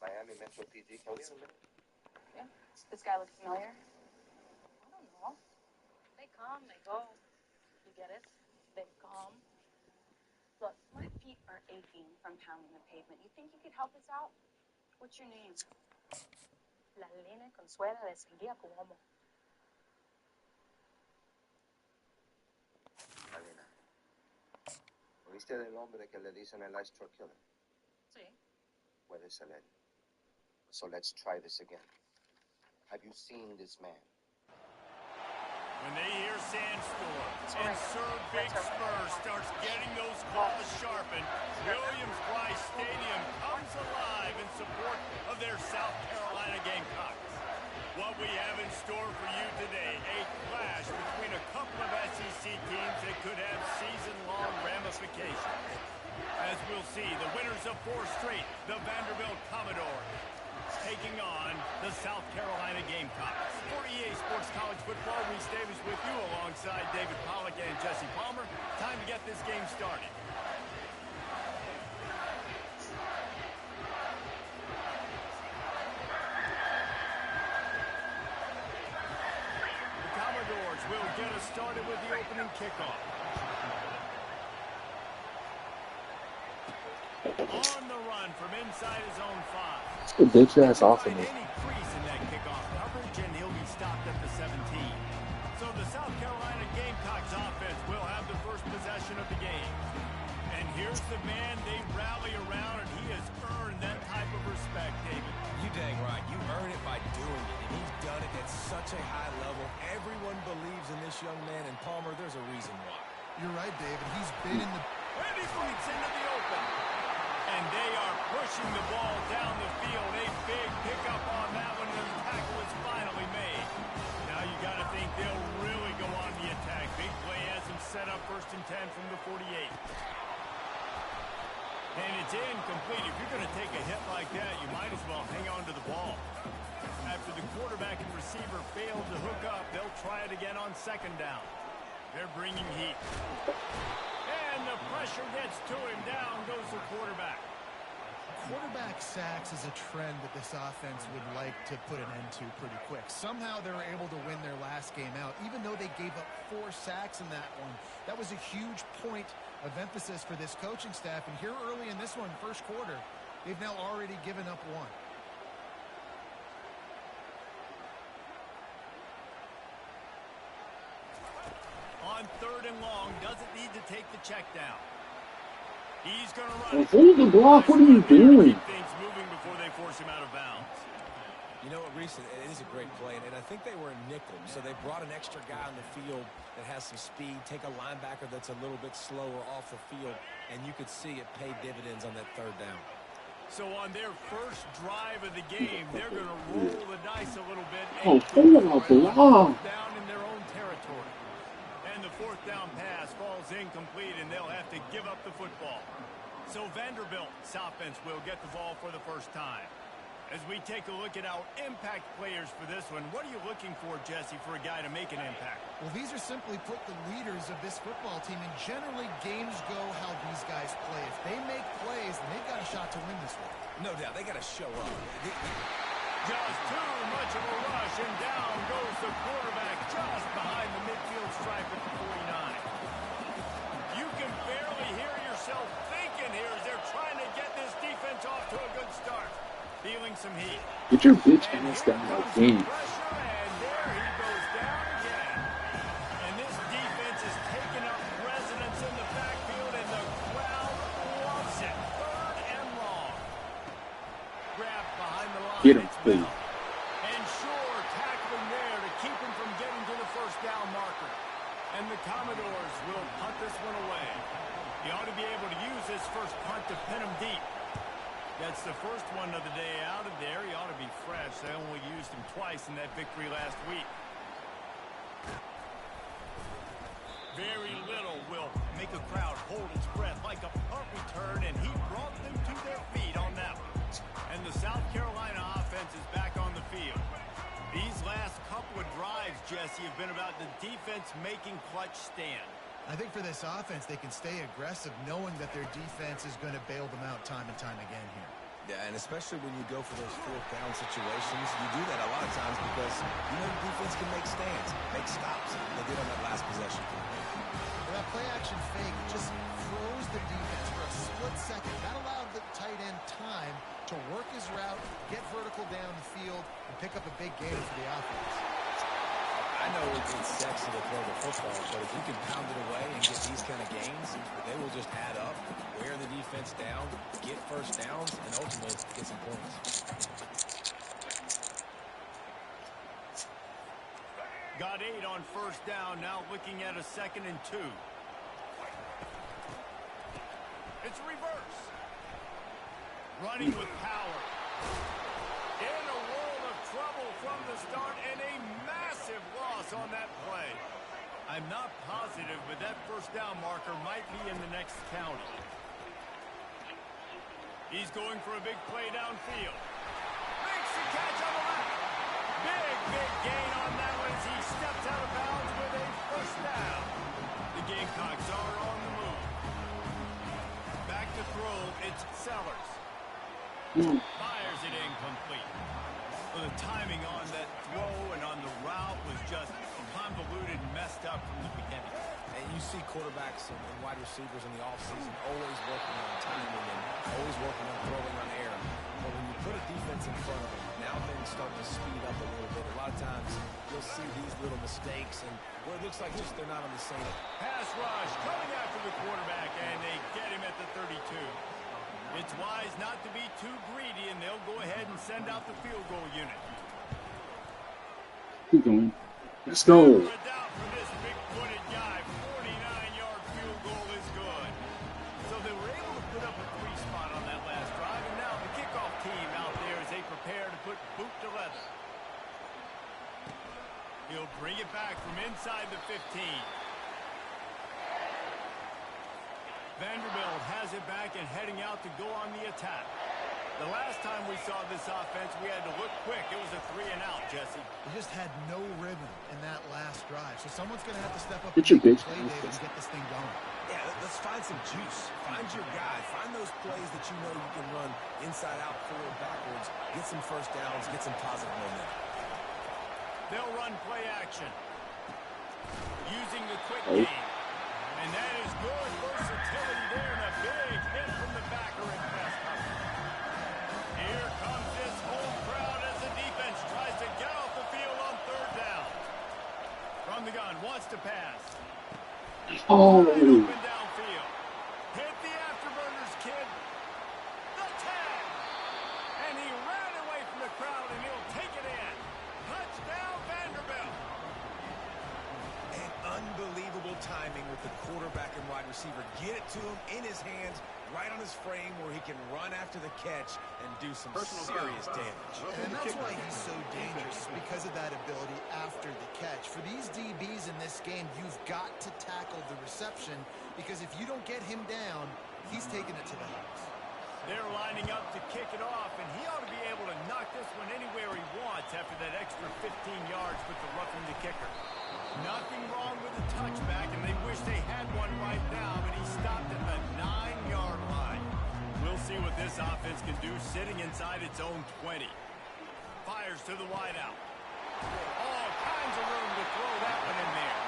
Miami Metro PD, can we have a minute? Yeah. Does this guy look familiar? I don't know. They come, they go. You get it? They come. Look, my feet are aching from pounding the pavement. You think you could help us out? What's your name? La Lene Consuela de Seguía Cuomo. Alina, ¿oíste del hombre que le dicen el ice truck killer? Sí. Puede ser él. So let's try this again. Have you seen this man? When they hear Sandstorm and Sir Big Spur starts getting those claws sharpened, Williams-Brice Stadium comes alive in support of their South Carolina Gamecocks. What we have in store for you today, a clash between a couple of SEC teams that could have season-long ramifications. As we'll see, the winners of 4 straight, the Vanderbilt Commodores, taking on the South Carolina Gamecocks. For EA Sports College Football, Reese Davis with you alongside David Pollack and Jesse Palmer. Time to get this game started. The Commodores will get us started with the opening kickoff. On the run from inside his own 5. Good bitch ass Find offense. any crease in that kickoff coverage, and he'll be stopped at the 17. So the South Carolina Gamecocks offense will have the first possession of the game. And here's the man they rally around, and he has earned that type of respect You're right, David. He's been in the... And he fleets into the open. And they are pushing the ball down the field. A big pickup on that one, and the tackle is finally made. Now you got to think they'll really go on the attack. Big play has him set up 1st and 10 from the 48. And it's incomplete. If you're going to take a hit like that, you might as well hang on to the ball. After the quarterback and receiver failed to hook up, they'll try it again on 2nd down. They're bringing heat. And the pressure gets to him. Down goes the quarterback. Quarterback sacks is a trend that this offense would like to put an end to pretty quick. Somehow they were able to win their last game out, even though they gave up 4 sacks in that one. That was a huge point of emphasis for this coaching staff. And here early in this one, 1st quarter, they've now already given up 1. On 3rd and long, doesn't need to take the check down. He's going to run. Well, hold the block. What are you doing? Things moving before they force him out of bounds. You know what, Reese, it is a great play, and I think they were in nickel, so they brought an extra guy on the field that has some speed, take a linebacker that's a little bit slower off the field, and you could see it paid dividends on that 3rd down. So on their first drive of the game, they're going to roll the dice a little bit. Oh, hold the block. Down in their own territory. And the 4th down pass falls incomplete, and they'll have to give up the football. So Vanderbilt's offense will get the ball for the first time. As we take a look at our impact players for this one, what are you looking for, Jesse, for a guy to make an impact? Well, these are simply put the leaders of this football team, and generally games go how these guys play. If they make plays, then they've got a shot to win this one. No doubt, they got to show up. Just too much of a rush, and down goes the quarterback just behind the midfield stripe at the 49. You can barely hear yourself thinking here as they're trying to get this defense off to a good start. Feeling some heat. Get your bitch ass down the game. Pressure, and there he goes down again. And this defense is taking up residence in the backfield, and the crowd loves it. 3rd and long. Grabbed behind the line. Get him, please. And sure, tackling there to keep him from getting to the 1st down marker. And the Commodores will punt this one away. He ought to be able to use his first punt to pin him deep. That's the first one of the day out of there. He ought to be fresh. They only used him twice in that victory last week. Very little will make a crowd hold its breath like a punt return, and he brought them to their feet on that one. And the South Carolina offense is back on the field. These last couple of drives, Jesse, have been about the defense making clutch stand. I think for this offense, they can stay aggressive knowing that their defense is going to bail them out time and time again here. Yeah, and especially when you go for those 4th down situations, you do that a lot of times because you know the defense can make stands, make stops. They did on that last possession. Well, that play-action fake just froze the defense for a split second. That allowed the tight end time to work his route, get vertical down the field, and pick up a big gain for the offense. I know it's sexy to throw the football, but if you can pound it away and get these kind of gains, they will just add up, wear the defense down, get 1st downs, and ultimately get some points. Got 8 on 1st down, now looking at a 2nd and 2. It's reverse. Running with power. In a world of trouble from the start, and a massive loss on that play. I'm not positive, but that 1st down marker might be in the next county. He's going for a big play downfield. Makes the catch on the left. Big gain on that one as he steps out of bounds with a 1st down. The Gamecocks are on the move. Back to throw, it's Sellers. Fires it incomplete. Well, the timing on that throw and on the route was just convoluted and messed up from the beginning. And you see quarterbacks and wide receivers in the offseason always working on timing and always working on throwing on air. But when you put a defense in front of them, now things start to speed up a little bit. A lot of times you'll see these little mistakes and where it looks like just they're not on the same. Pass rush coming after the quarterback, and they get him at the 32. It's wise not to be too greedy, and they'll go ahead and send out the field goal unit. Keep going. Let's go. For this big-footed guy, 49-yard inside the 15. Vanderbilt has it back and heading out to go on the attack. The last time we saw this offense, we had to look quick. It was a 3-and-out, Jesse. They just had no rhythm in that last drive. So someone's going to have to step up Get and your make a bitch. play, David, and get this thing going. Yeah, let's find some juice. Find your guy. Find those plays that you know you can run inside out, forward, backwards. Get some first downs. Get some positive momentum. They'll run play action. Using the quick game. And that is good versatility there and a big hit from the backer in pass coverage. Here comes this home crowd as the defense tries to get off the field on third down. From the gun, wants to pass. Oh. Open downfield. Hit the afterburners, kid. The tag. And he ran away from the crowd, and he'll take it in. Touchdown, Vanderbilt. And unbelievable timing with the quarterback and wide receiver. Get it to him in his hands, right on his frame where he can run after the catch and do some serious damage. And that's why he's so dangerous, because of that ability after the catch. For these DBs in this game, you've got to tackle the reception, because if you don't get him down, he's taking it to the house. They're lining up to kick it off, and he ought to be able to knock this one anywhere he wants after that extra 15 yards with the roughing the kicker. Nothing wrong with the touchback, and they wish they had one right now, but he stopped at the 9-yard line. We'll see what this offense can do sitting inside its own 20. Fires to the wideout. All kinds of room to throw that one in there.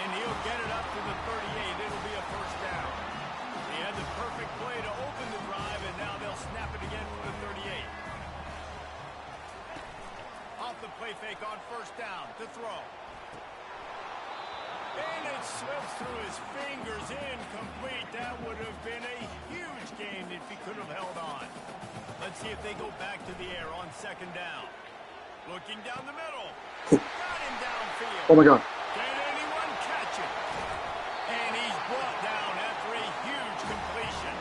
And he'll get it up to the 38. It'll be a first down. He had the perfect play to open the drive, and now they'll snap it again from the 38. Off the play fake on first down to throw. And it slips through his fingers, incomplete. That would have been a huge game if he could have held on. Let's see if they go back to the air on second down. Looking down the middle. Got him downfield. Oh, my God. Can anyone catch it? And he's brought down after a huge completion.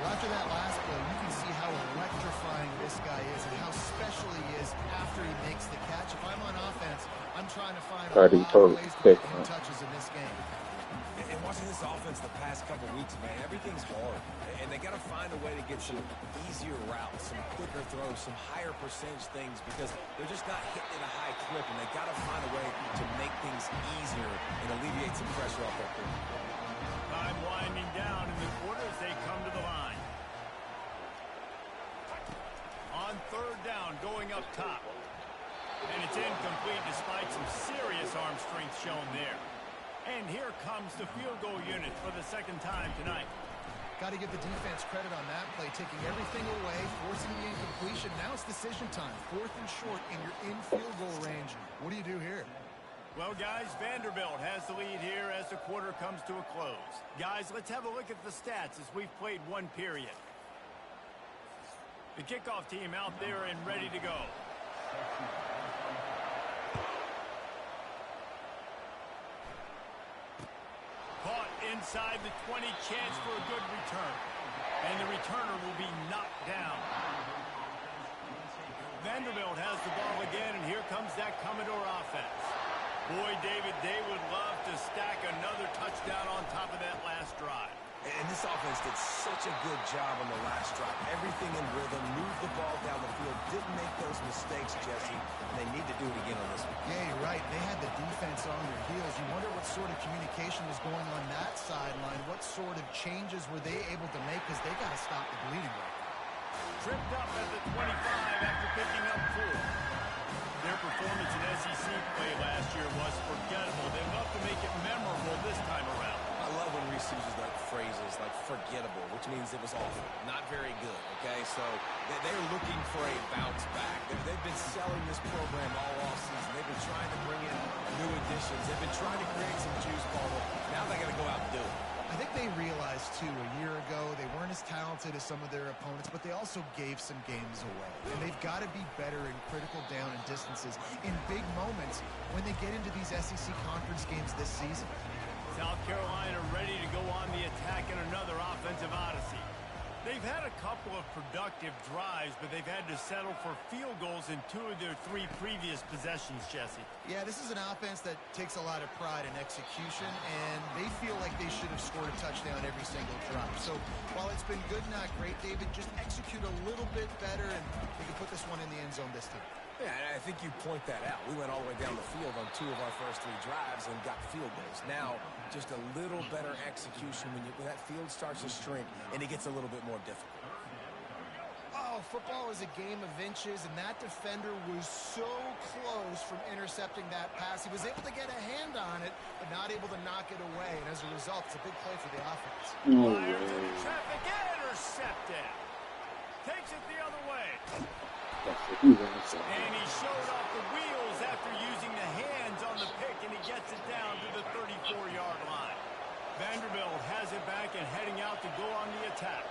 Well, after that last play, you can see how electrifying this guy is and how special he is after he makes the catch. If I'm on offense, I'm trying to find a lot of ways to get him touches in this game. And watching this offense the past couple weeks, man, everything's hard. And they got to find a way to get some easier routes, some quicker throws, some higher percentage things, because they're just not hitting at a high clip, and they got to find a way to make things easier and alleviate some pressure off their quarterback. Time winding down in the quarter as they come to the line. On third down, going up top. And it's incomplete despite some serious arm strength shown there. And here comes the field goal unit for the second time tonight. Got to give the defense credit on that play, taking everything away, forcing the incompletion. Now it's decision time. 4th and short, and you're in field goal range. What do you do here? Well, guys, Vanderbilt has the lead here as the quarter comes to a close. Guys, let's have a look at the stats as we've played one period. The kickoff team out there and ready to go. Caught inside the 20, chance for a good return. And the returner will be knocked down. Vanderbilt has the ball again, and here comes that Commodore offense. Boy, David, they would love to stack another touchdown on top of that last drive. And this offense did such a good job on the last drive. Everything in rhythm, moved the ball down the field, didn't make those mistakes, Jesse, and they need to do it again on this one. Yeah, you're right. They had the defense on their heels. You wonder what sort of communication was going on that sideline. What sort of changes were they able to make, because they got to stop the bleeding right now. Tripped up at the 25 after picking up 4. Their performance in SEC play last year was forgettable. They'd love to make it memorable this time around. I love when Reese uses like phrases like forgettable, which means it was awful, not very good, okay? So they're looking for a bounce back. They've been selling this program all offseason. They've been trying to bring in new additions. They've been trying to create some juice bottle. Now they got to go out and do it. I think they realized, too, a year ago they weren't as talented as some of their opponents, but they also gave some games away. And they've got to be better in critical down and distances in big moments when they get into these SEC conference games this season. South Carolina ready to go on the attack in another offensive odyssey. They've had a couple of productive drives, but they've had to settle for field goals in 2 of their 3 previous possessions, Jesse. Yeah, this is an offense that takes a lot of pride in execution, and they feel like they should have scored a touchdown every single drive. So while it's been good, not great, David, just execute a little bit better, and we can put this one in the end zone this time. Yeah, and I think you point that out. We went all the way down the field on 2 of our first 3 drives and got field goals. Now, just a little better execution when that field starts to shrink and it gets a little bit more difficult. Oh, football is a game of inches, and that defender was so close from intercepting that pass. He was able to get a hand on it, but not able to knock it away. And as a result, it's a big play for the offense. Fires into traffic, intercepted. Takes it the other way. And he showed off the wheels after using the hands on the pick, and he gets it down to the 34-yard line. Vanderbilt has it back and heading out to go on the attack.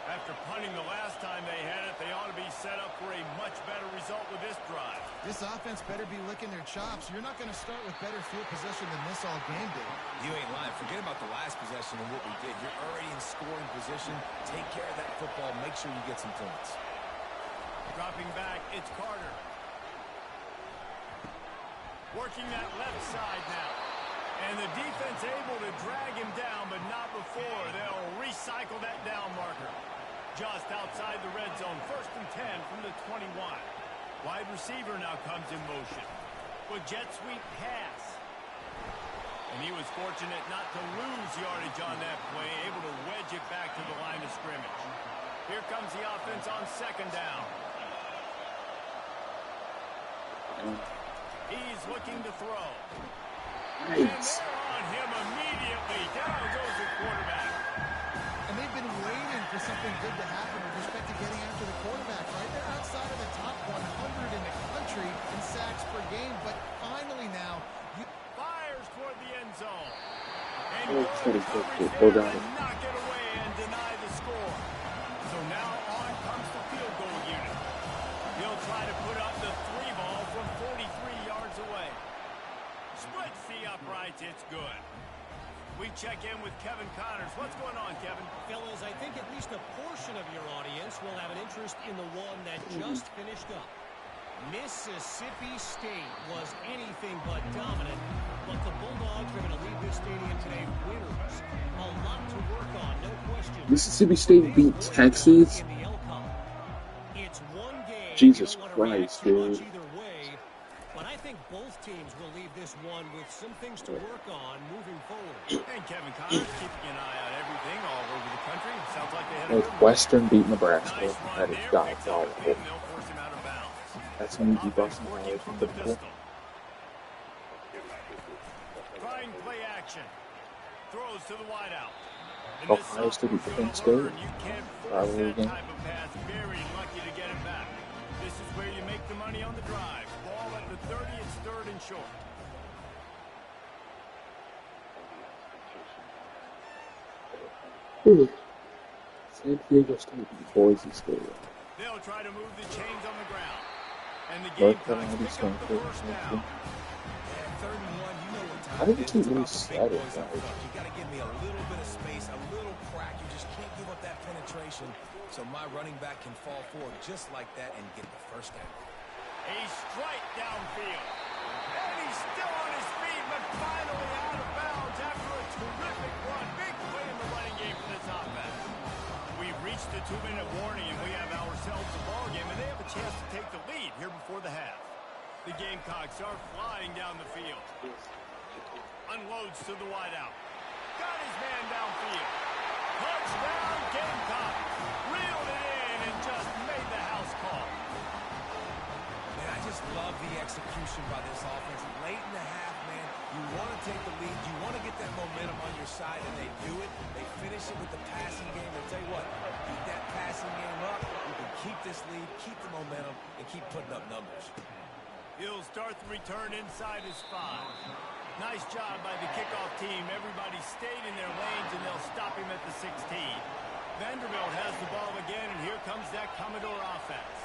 After punting the last time they had it, they ought to be set up for a much better result with this drive. This offense better be licking their chops. You're not going to start with better field possession than this all game, Dave. You ain't lying. Forget about the last possession and what we did. You're already in scoring position. Take care of that football. Make sure you get some points. Dropping back, it's Carter. Working that left side now. And the defense able to drag him down, but not before. They'll recycle that down marker. Just outside the red zone. 1st and 10 from the 21. Wide receiver now comes in motion. With jet sweep pass. And he was fortunate not to lose yardage on that play. Able to wedge it back to the line of scrimmage. Here comes the offense on 2nd down. He's looking to throw. Nice. And they're on him immediately. Down goes the quarterback. And they've been waiting for something good to happen with respect to getting after the quarterback, right? They're outside of the top 100 in the country in sacks per game, but finally now, Fires toward the end zone. And Oh, good sorry, coverage there to knock it away and deny the score. So now on comes the field goal unit. He'll try to put up the 3 ball from 43 yards away. Splits the uprights. It's good. We check in with Kevin Connors. What's going on, Kevin? Fellas, I think at least a portion of your audience will have an interest in the one that just finished up. Mississippi State was anything but dominant, but the Bulldogs are going to leave this stadium today winners. A lot to work on, no question. Mississippi State beat Texas. It's one game. Jesus Christ, dude. Either way, but I think both teams will leave this one with some things to work on moving forward. And Kevin Connors keeping an eye on everything all over the country. Sounds like they had a Northwestern beat Nebraska. nice run That there. is Picks up the diabolical. pin. They'll force him out of bounds. That's an easy Offense bus working knowledge from from the the pistol. Trying play action. Throws to the wideout. And this Ohio State beat sophomore Penn gonna State. learn you can't force Rivalry that game. type of pass. Very lucky to get it back. This is where you make the money on the drive. Ball at the 30. It's 3rd and short. San Diego State beat Boise State. They'll try to move the chains on the ground. And the North Gamecocks Carolina pick up the Stanford. first down. 3rd and 1, you know what I time didn't it is. keep It's really about the big settled, boys up guys. front. You got to give me a little bit of space, a little crack. You just can't give up that penetration so my running back can fall forward just like that and get the first down. A strike downfield. And he's still on his feet, but finally out of bounds after a terrific run. Big play in the running game for this offense. We've reached the 2-minute warning, and we have ourselves a ball game, and they have a chance to take the lead here before the half. The Gamecocks are flying down the field. Unloads to the wideout. Got his man downfield. Touchdown, Gamecock. Reeled it in and just made the house call. Man, I just love the execution by this offense. Late in the half, man, you want to take the lead. You want to get that momentum on your side, and they do it. They finish it with the passing game. I'll tell you what, keep that passing game up. You can keep this lead, keep the momentum, and keep putting up numbers. He'll start the return inside his 5. Nice job by the kickoff team. Everybody stayed in their lanes, and they'll stop him at the 16. Vanderbilt has the ball again, and here comes that Commodore offense.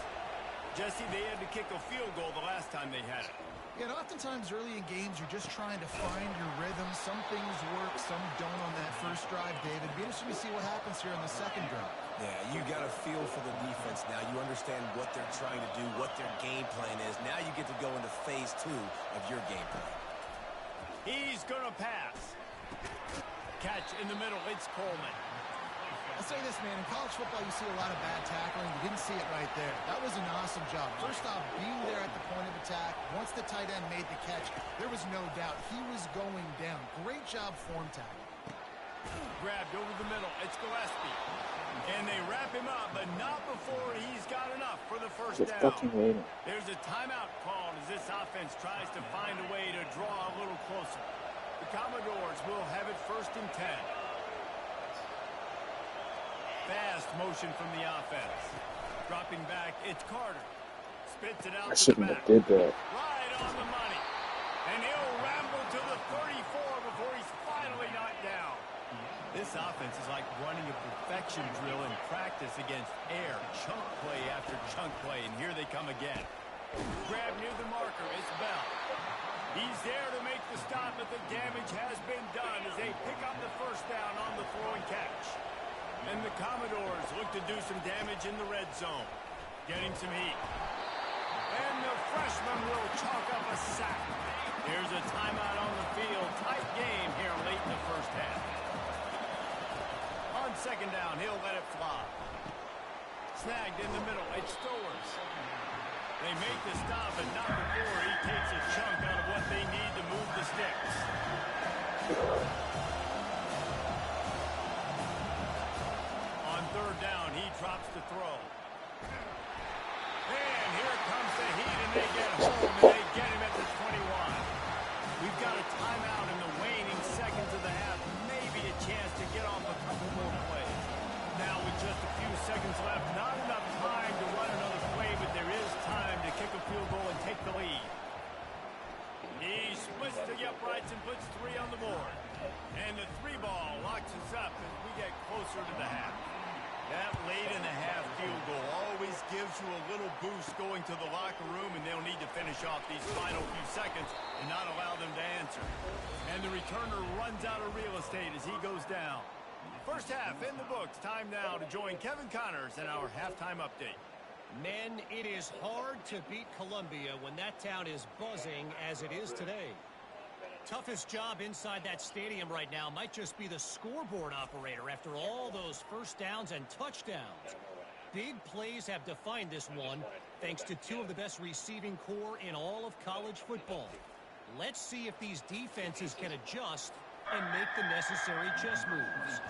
Jesse, they had to kick a field goal the last time they had it. Yeah, and oftentimes early in games, you're just trying to find your rhythm. Some things work, some don't on that first drive, David. Be interesting to see what happens here on the second drive. Yeah, you got a feel for the defense now. You understand what they're trying to do, what their game plan is. Now you get to go into phase 2 of your game plan. He's going to pass. Catch in the middle. It's Coleman. I'll say this, man. In college football, you see a lot of bad tackling. You didn't see it right there. That was an awesome job. First off, being there at the point of attack. Once the tight end made the catch, there was no doubt he was going down. Great job form tackling. Grabbed over the middle. It's Gillespie. And they wrap him up, but not before he's got enough for the first Just down. fucking waiting. There's a timeout called as this offense tries to find a way to draw a little closer. The Commodores will have it 1st and 10. Fast motion from the offense. Dropping back, it's Carter. Spits it out I to the shouldn't back. have did that. Right on the money. And he'll ramble to the 34 before he's finally knocked down. This offense is like running a perfection drill in practice against air. Chunk play after chunk play, and here they come again. Grab near the marker, it's Bell. He's there to make the stop, but the damage has been done as they pick up the first down on the throw and catch. And the Commodores look to do some damage in the red zone. Getting some heat. And the freshman will chalk up a sack. Here's a timeout on the field. Tight game here late in the first half. On 2nd down, he'll let it fly. Snagged in the middle. It's Stowers. They make the stop, but not before he takes a chunk out of what they need to move the sticks. On 3rd down, he drops the throw. And here comes the heat, and they get home, and they get him at the 21. We've got a timeout in the waning seconds of the half. Maybe a chance to get off a couple more plays. Now with just a few seconds left, not enough time to run another play, but there is time to kick a field goal and take the lead. He splits the uprights and puts 3 on the board. And the 3 ball locks us up as we get closer to the half. That late in the half field goal always gives you a little boost going to the locker room, and they'll need to finish off these final few seconds and not allow them to answer. And the returner runs out of real estate as he goes down. First half in the books. Time now to join Kevin Connors in our halftime update. Men, it is hard to beat Columbia when that town is buzzing as it is today. Toughest job inside that stadium right now might just be the scoreboard operator after all those first downs and touchdowns. Big plays have defined this one, thanks to 2 of the best receiving core in all of college football. Let's see if these defenses can adjust and make the necessary chess moves.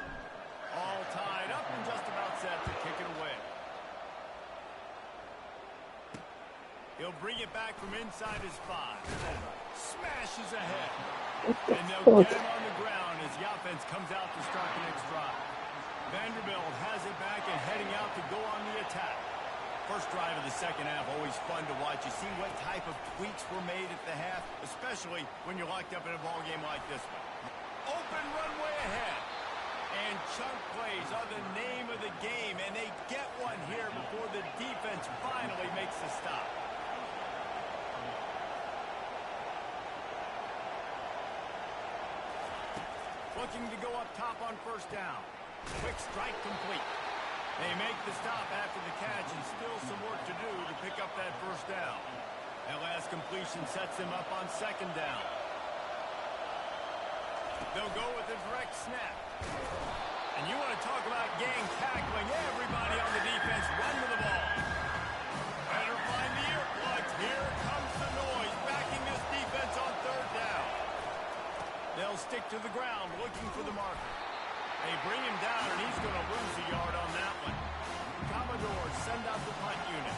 All tied up and just about set to kick it away. He'll bring it back from inside his 5. Smashes ahead. And they'll get him on the ground as the offense comes out to start the next drive. Vanderbilt has it back and heading out to go on the attack. First drive of the second half, always fun to watch. You see what type of tweaks were made at the half, especially when you're locked up in a ball game like this one. Open runway ahead. And chunk plays are the name of the game, and they get one here before the defense finally makes the stop. Looking to go up top on first down. Quick strike complete. They make the stop after the catch, and still some work to do to pick up that first down. That last completion sets them up on 2nd down. They'll go with a direct snap. And you want to talk about gang tackling. Everybody on the defense run to the ball. Better find the earplugs. Here comes the noise, backing this defense on 3rd down. They'll stick to the ground, looking for the marker. They bring him down, and he's going to lose a yard on that one. Commodores send out the punt unit.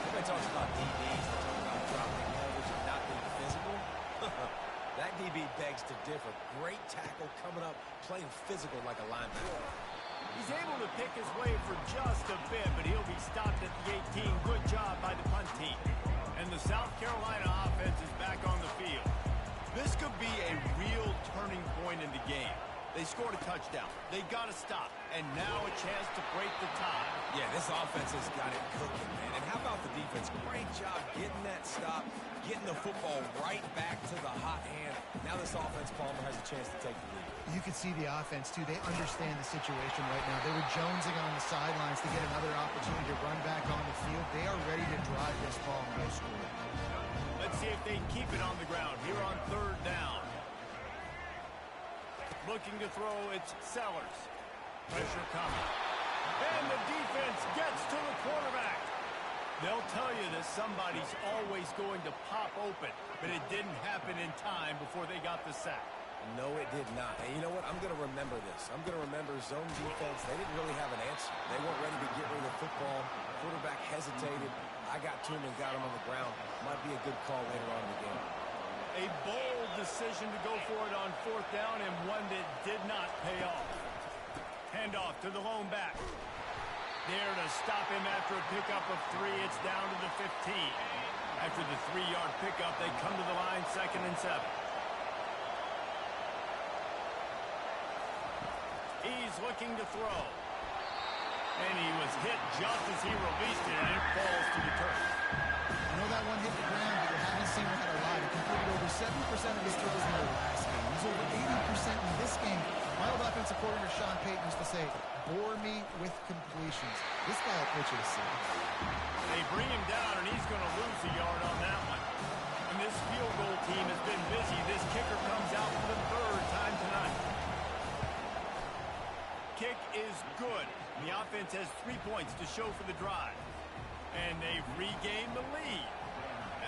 Everybody talks about DBs, they talk about dropping coverage and not being physical. That DB begs to differ. Great tackle coming up, playing physical like a linebacker. He's able to pick his way for just a bit, but he'll be stopped at the 18. Good job by the punt team. And the South Carolina offense is back on the field. This could be a real turning point in the game. They scored a touchdown. They got to stop. And now a chance to break the tie. Yeah, this offense has got it cooking, man. And how about the defense? Great job getting that stop, getting the football right back to the hot hand. Now this offense, Palmer, has a chance to take the lead. You can see the offense, too. They understand the situation right now. They were jonesing on the sidelines to get another opportunity to run back on the field. They are ready to drive this ball and go score. Let's see if they keep it on the ground here on 3rd down. Looking to throw, it's Sellers. Pressure coming. And the defense gets to the quarterback. They'll tell you that somebody's always going to pop open, but it didn't happen in time before they got the sack. No, it did not. And you know what? I'm going to remember this. I'm going to remember zone defense. They didn't really have an answer. They weren't ready to get rid of the football. Quarterback hesitated. I got to him and got him on the ground. Might be a good call later on in the game. A bold decision to go for it on 4th down and one that did not pay off. Handoff to the lone back. There to stop him after a pickup of 3. It's down to the 15. After the 3-yard pickup, they come to the line 2nd and 7. He's looking to throw. And he was hit just as he released it, and it falls to the turf. I know that one hit the ground, but you haven't seen him had a lot. He completed over 70% of his throws in the last game. He's over 80% in this game. My old offensive coordinator, Sean Payton, used to say, bore me with completions. This guy will put you to sleep. They bring him down, and he's going to lose a yard on that one. And this field goal team has been busy. This kicker comes out for the 3rd time tonight. Kick is good. The offense has 3 points to show for the drive. And they've regained the lead.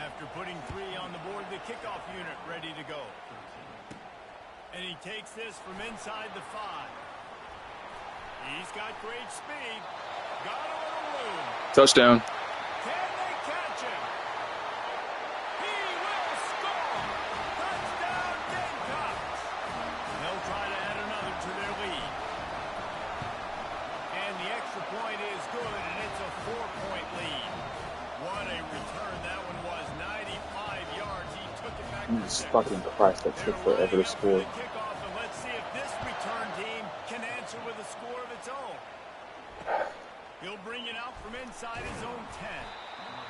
After putting 3 on the board, the kickoff unit ready to go. And he takes this from inside the 5. He's got great speed. Got a little room. Touchdown. Can they catch him? He will score. Touchdown, Gamecocks. They'll try to add another to their lead. And the extra point is good, and it's a 4-point lead. What a return that one was. 95 yards. He took it back. Jesus fucking Christ, that took forever to score. Kickoff, and let's see if this return team can answer with a score of its own. He'll bring it out from inside his own 10.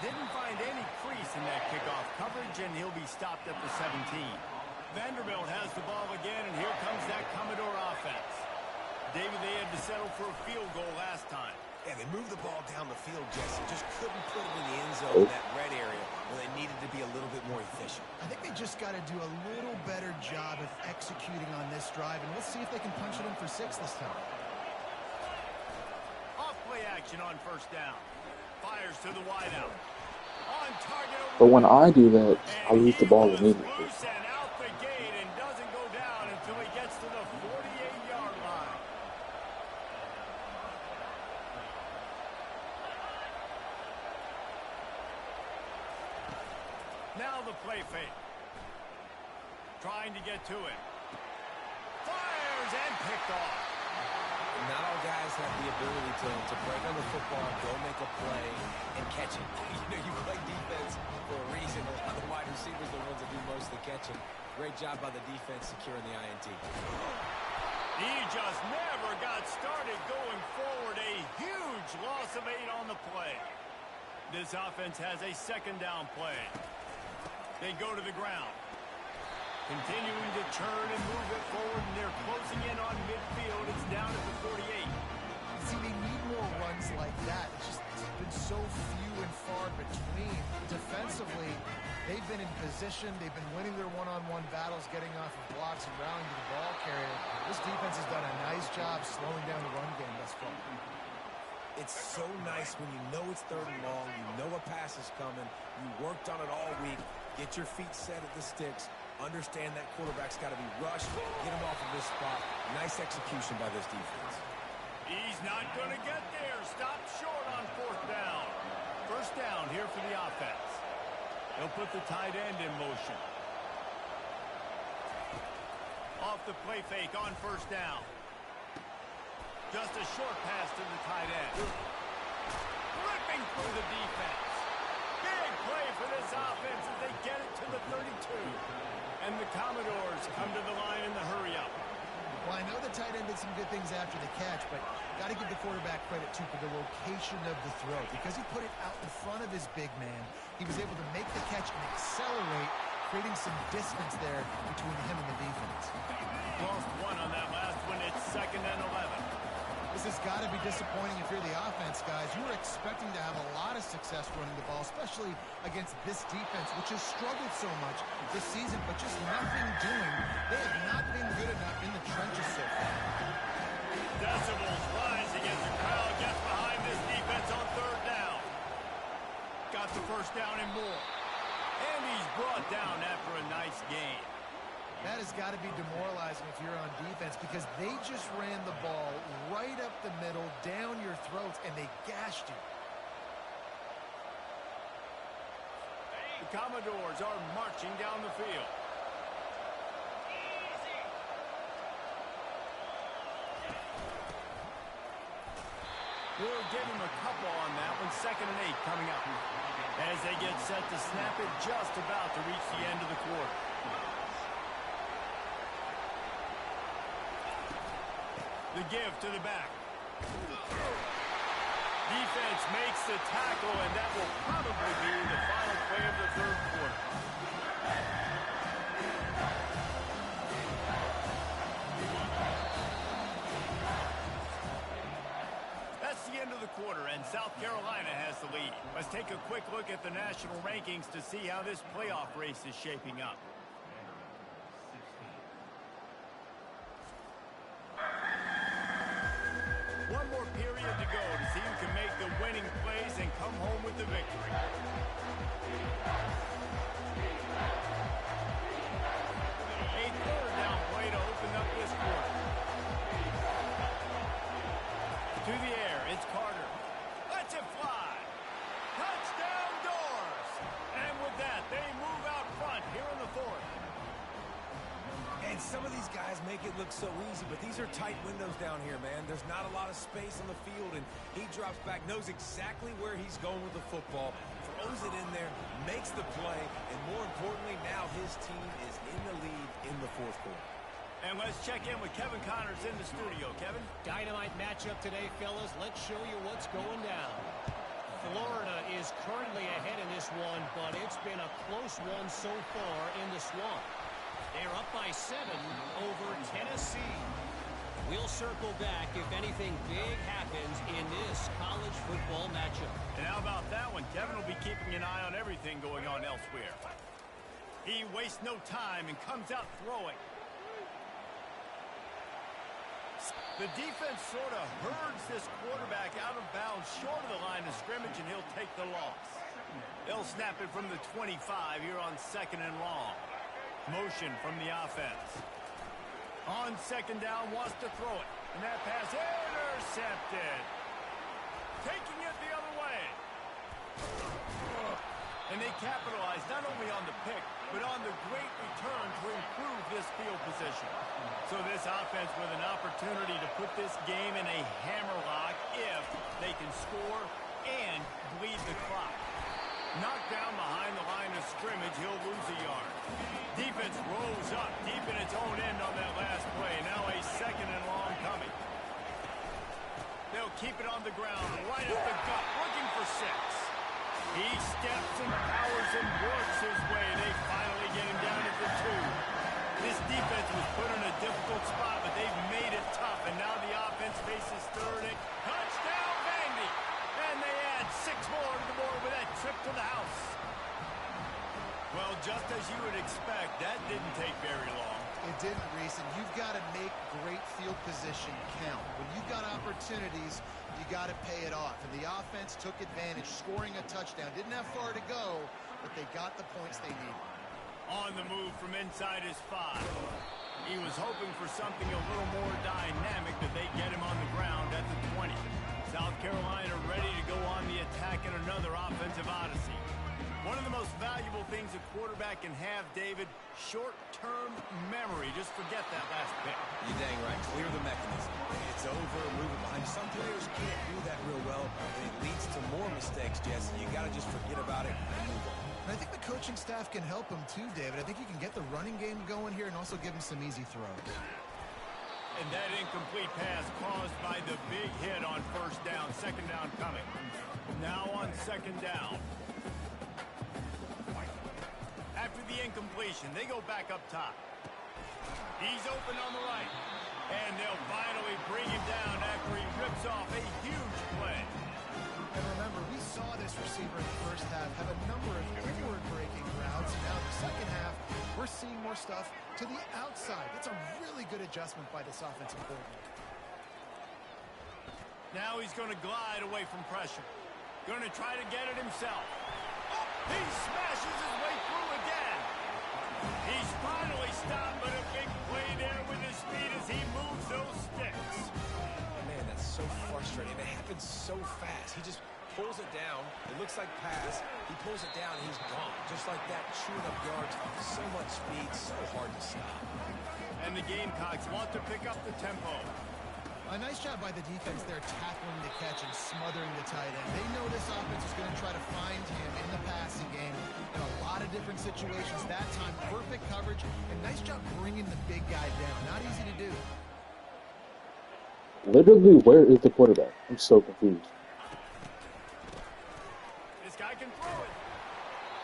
Didn't find any crease in that kickoff coverage, and he'll be stopped at the 17. Vanderbilt has the ball again, and here comes that Commodore offense. David, they had to settle for a field goal last time. Yeah, they moved the ball down the field, Jesse. Just couldn't put it in the end zone in that red area where they needed to be a little bit more efficient. I think they just got to do a little better job of executing on this drive, and we'll see if they can punch it in for 6 this time. Off-play action on 1st down. Fires to the wideout. On target. But when I do that, I lose the ball immediately. Loose and out the gate and doesn't go down until he gets to the 48-yard line. Now the play fake. Trying to get to it. Fires and picked off. Not all guys have the ability to break on the football, go make a play, and catch it. You play defense for a reason. A lot of the wide receivers are the ones that do most of the catching. Great job by the defense securing the INT. He just never got started going forward. A huge loss of 8 on the play. This offense has a 2nd down play. They go to the ground. Continuing to churn and move it forward, and they're closing in on midfield. It's down at the 48. See, they need more runs like that. It's been so few and far between. Defensively, they've been in position. They've been winning their one-on-one battles, getting off of blocks and rallying to the ball carrier. This defense has done a nice job slowing down the run game thus far. It's so nice when you know it's 3rd and long, you know a pass is coming, you worked on it all week, get your feet set at the sticks, understand that quarterback's got to be rushed, get him off of this spot. Nice execution by this defense. He's not going to get there. Stopped short on 4th down. 1st down here for the offense. He'll put the tight end in motion. Off the play fake on 1st down. Just a short pass to the tight end. Ripping through the defense. Big play for this offense as they get it to the 32. And the Commodores come to the line in the hurry-up. Well, I know the tight end did some good things after the catch, but got to give the quarterback credit, too, for the location of the throw. Because he put it out in front of his big man, he was able to make the catch and accelerate, creating some distance there between him and the defense. Lost one on that last one. It's 2nd and 11. This has got to be disappointing if you're the offense, guys. You were expecting to have a lot of success running the ball, especially against this defense, which has struggled so much this season, but just nothing doing. They have not been good enough in the trenches so far. Decibels rising as the crowd gets behind this defense on 3rd down. Got the 1st down and more. And he's brought down after a nice gain. That has got to be demoralizing if you're on defense, because they just ran the ball right up the middle, down your throats, and they gashed you. The Commodores are marching down the field. We'll give him a couple on that one. 2nd and 8 coming up. As they get set to snap it, just about to reach the end of the quarter. The give to the back. Defense makes the tackle, and that will probably be the final play of the 3rd quarter. That's the end of the quarter, and South Carolina has the lead. Let's take a quick look at the national rankings to see how this playoff race is shaping up. One more period to go to see who can make the winning plays and come home with the victory. A 3rd down play to open up this quarter. To the air, it's Carter. Lets it fly. Touchdown Doors. And with that, they move out front here in the 4th. And some of these guys make it look so easy, but these are tight windows down here, man. There's not a lot of space on the field, and he drops back, knows exactly where he's going with the football, throws it in there, makes the play, and more importantly, now his team is in the lead in the 4th quarter. And let's check in with Kevin Connors in the studio. Kevin? Dynamite matchup today, fellas. Let's show you what's going down. Florida is currently ahead in this one, but it's been a close one so far in the Swamp. They're up by 7 over Tennessee. We'll circle back if anything big happens in this college football matchup. And how about that one? Kevin will be keeping an eye on everything going on elsewhere. He wastes no time and comes out throwing. The defense sort of herds this quarterback out of bounds short of the line of scrimmage, and he'll take the loss. They'll snap it from the 25 here on 2nd and long. Motion from the offense. On 2nd down, wants to throw it. And that pass intercepted. Taking it the other way. And they capitalize not only on the pick, but on the great return to improve this field position. So this offense with an opportunity to put this game in a hammerlock if they can score and bleed the clock. Knocked down behind the line of scrimmage, he'll lose a yard. Defense rolls up deep in its own end on that last play. Now a 2nd and long coming. They'll keep it on the ground, right up the gut, looking for 6. He steps and powers and works his way. They finally get him down at the 2. This defense was put in a difficult spot, but they've made it tough. And now the offense faces 3rd and touchdown, Vandy. And they add 6 more to the board with that trip to the house. Well, just as you would expect, that didn't take very long. It didn't, Reese, and you've got to make great field position count. When you've got opportunities, you got to pay it off. And the offense took advantage, scoring a touchdown. Didn't have far to go, but they got the points they needed. On the move from inside his 5. He was hoping for something a little more dynamic, but they get him on the ground at the 20. South Carolina ready to go on the attack in another offensive odyssey. One of the most valuable things a quarterback can have, David, short-term memory. Just forget that last pick. You're dang right. Clear the mechanism. It's over, move it behind. Some players can't do that real well, and it leads to more mistakes, Jesse. You got to just forget about it and move on. And I think the coaching staff can help him too, David. I think you can get the running game going here and also give him some easy throws. And that incomplete pass caused by the big hit on first down. Second down coming. Now on second down. After the incompletion, they go back up top. He's open on the right. And they'll finally bring him down after he rips off a huge play. And remember, we saw this receiver in the first half have a number of inward-breaking routes. Now in the second half, we're seeing more stuff to the outside. That's a really good adjustment by this offensive coordinator. Now he's going to glide away from pressure. Going to try to get it himself. Oh, he smashes his way through again. He's finally stopped, but a big play there with his speed as he moves those sticks. Man, that's so frustrating. It happens so fast. He just pulls it down. It looks like pass. He pulls it down. He's gone. Just like that, chewing up yards. So much speed, so hard to stop. And the Gamecocks want to pick up the tempo. A nice job by the defense there tackling the catch and smothering the tight end. They know this offense is going to try to find him in the passing game in a lot of different situations. That time, perfect coverage and nice job bringing the big guy down. Not easy to do. Literally, where is the quarterback? I'm so confused. This guy can throw it.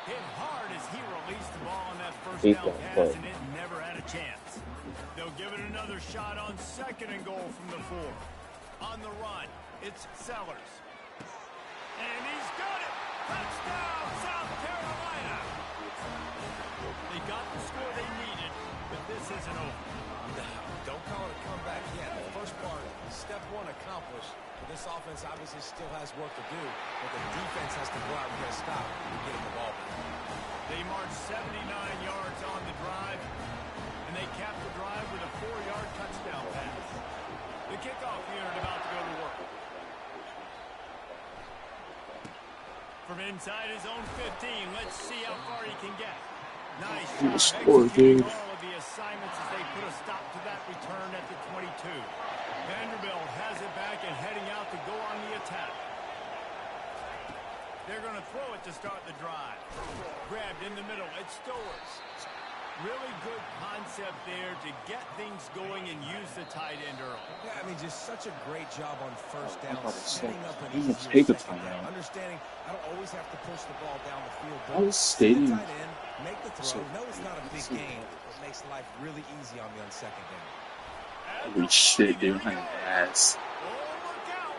Hit hard as he released the ball on that first Hate down that pass, play. and it never had a chance. They'll give it another shot on second and goal from the 4. On the run, it's Sellers. And he's got it! Touchdown, South Carolina! They got the score they needed, but this isn't over. No, don't call it a comeback yet. The first part, step one accomplished. But this offense obviously still has work to do, but the defense has to go out and get a stop and get him the ball back. They marched 79 yards on the drive, and they capped the drive with a 4-yard touchdown pass. The kickoff unit about to go to work. From inside his own 15, let's see how far he can get. Nice job executing all of the assignments as they put a stop to that return at the 22. Vanderbilt has it back and heading out to go on the attack. They're going to throw it to start the drive. Grabbed in the middle. It's Stowers. Really good concept there to get things going and use the tight end early. Yeah, I mean, just such a great job on first down, setting up an He easier take the second time down. out. Understanding I don't always have to push the ball down the field, I but was set the stating- tight end, make the throw. No, it's not a big gain. It makes life really easy on me on second down. Holy shit, dude, I'm ass. Oh, look out!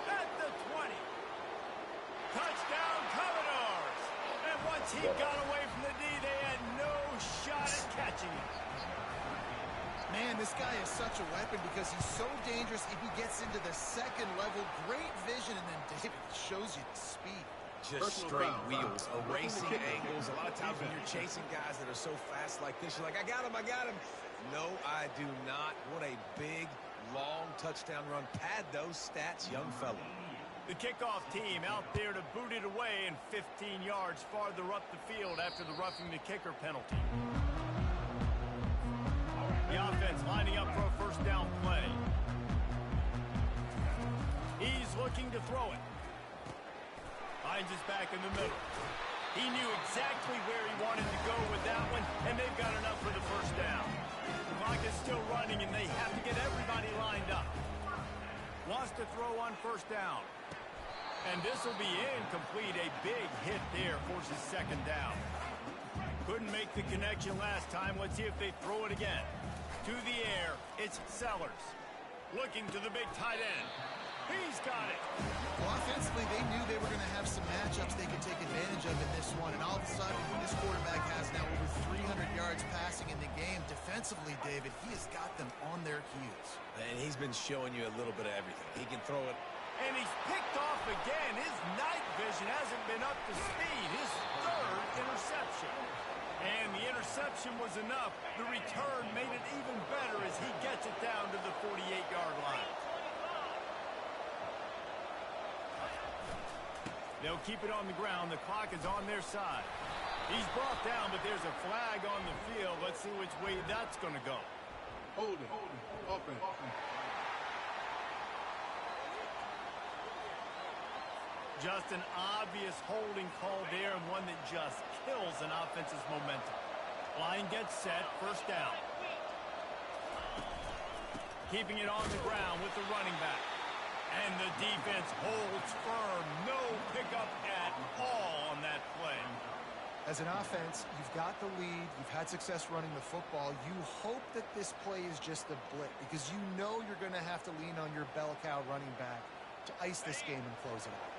At the 20. Touchdown, Commodores! And once he got away from the D, they had no shot at catching him. Man, this guy is such a weapon because he's so dangerous if he gets into the second level. Great vision, and then David shows you the speed. Just straight wheels, erasing angles. A lot of times when you're chasing guys that are so fast like this, you're like, I got him, I got him. No, I do not. What a big, long touchdown run. Pad those stats, young fella. The kickoff team out there to boot it away and 15 yards farther up the field after the roughing the kicker penalty. The offense lining up for a first down play. He's looking to throw it. Finds his back in the middle. He knew exactly where he wanted to go with that one, and they've got enough for the first down. The clock is still running, and they have to get everybody lined up. Wants to throw on first down. And this will be incomplete. A big hit there forces second down. Couldn't make the connection last time. Let's see if they throw it again. To the air, it's Sellers. Looking to the big tight end. He's got it. Well, offensively, they knew they were going to have some matchups they could take advantage of in this one. And all of a sudden, this quarterback has now over 300 yards passing in the game. Defensively, David, he has got them on their heels. And he's been showing you a little bit of everything. He can throw it. And he's picked off again. His night vision hasn't been up to speed. His third interception. And the interception was enough. The return made it even better as he gets it down to the 48-yard line. They'll keep it on the ground. The clock is on their side. He's brought down, but there's a flag on the field. Let's see which way that's going to go. Hold it. Open. Just an obvious holding call there, and one that just kills an offense's momentum. Line gets set, first down. keeping it on the ground with the running back. And the defense holds firm. No pickup at all on that play. As an offense, you've got the lead. You've had success running the football. You hope that this play is just a blip because you know you're going to have to lean on your bell cow running back to ice this game and close it out.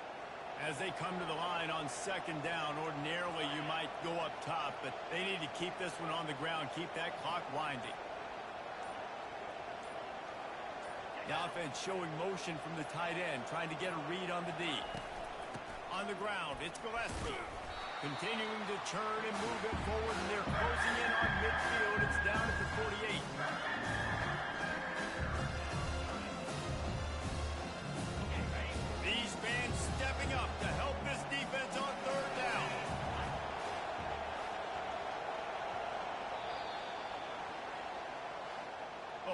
As they come to the line on second down, ordinarily you might go up top, but they need to keep this one on the ground, keep that clock winding. The offense showing motion from the tight end, trying to get a read on the D. On the ground, it's Gillespie. Continuing to churn and move it forward, and they're closing in on midfield. It's down at the 48. These fans stepping up to help this defense on third down.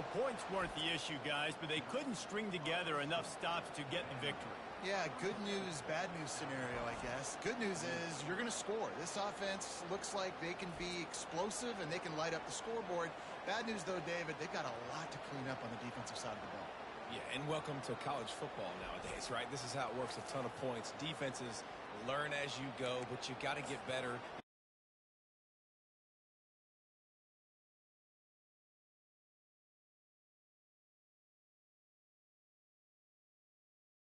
Well, points weren't the issue, guys, but they couldn't string together enough stops to get the victory. Yeah, good news, bad news scenario, I guess. Good news is you're going to score. This offense looks like they can be explosive and they can light up the scoreboard. Bad news, though, David, they've got a lot to clean up on the defensive side of the ball. Yeah, and welcome to college football nowadays, right? This is how it works, a ton of points. Defenses learn as you go, but you got to get better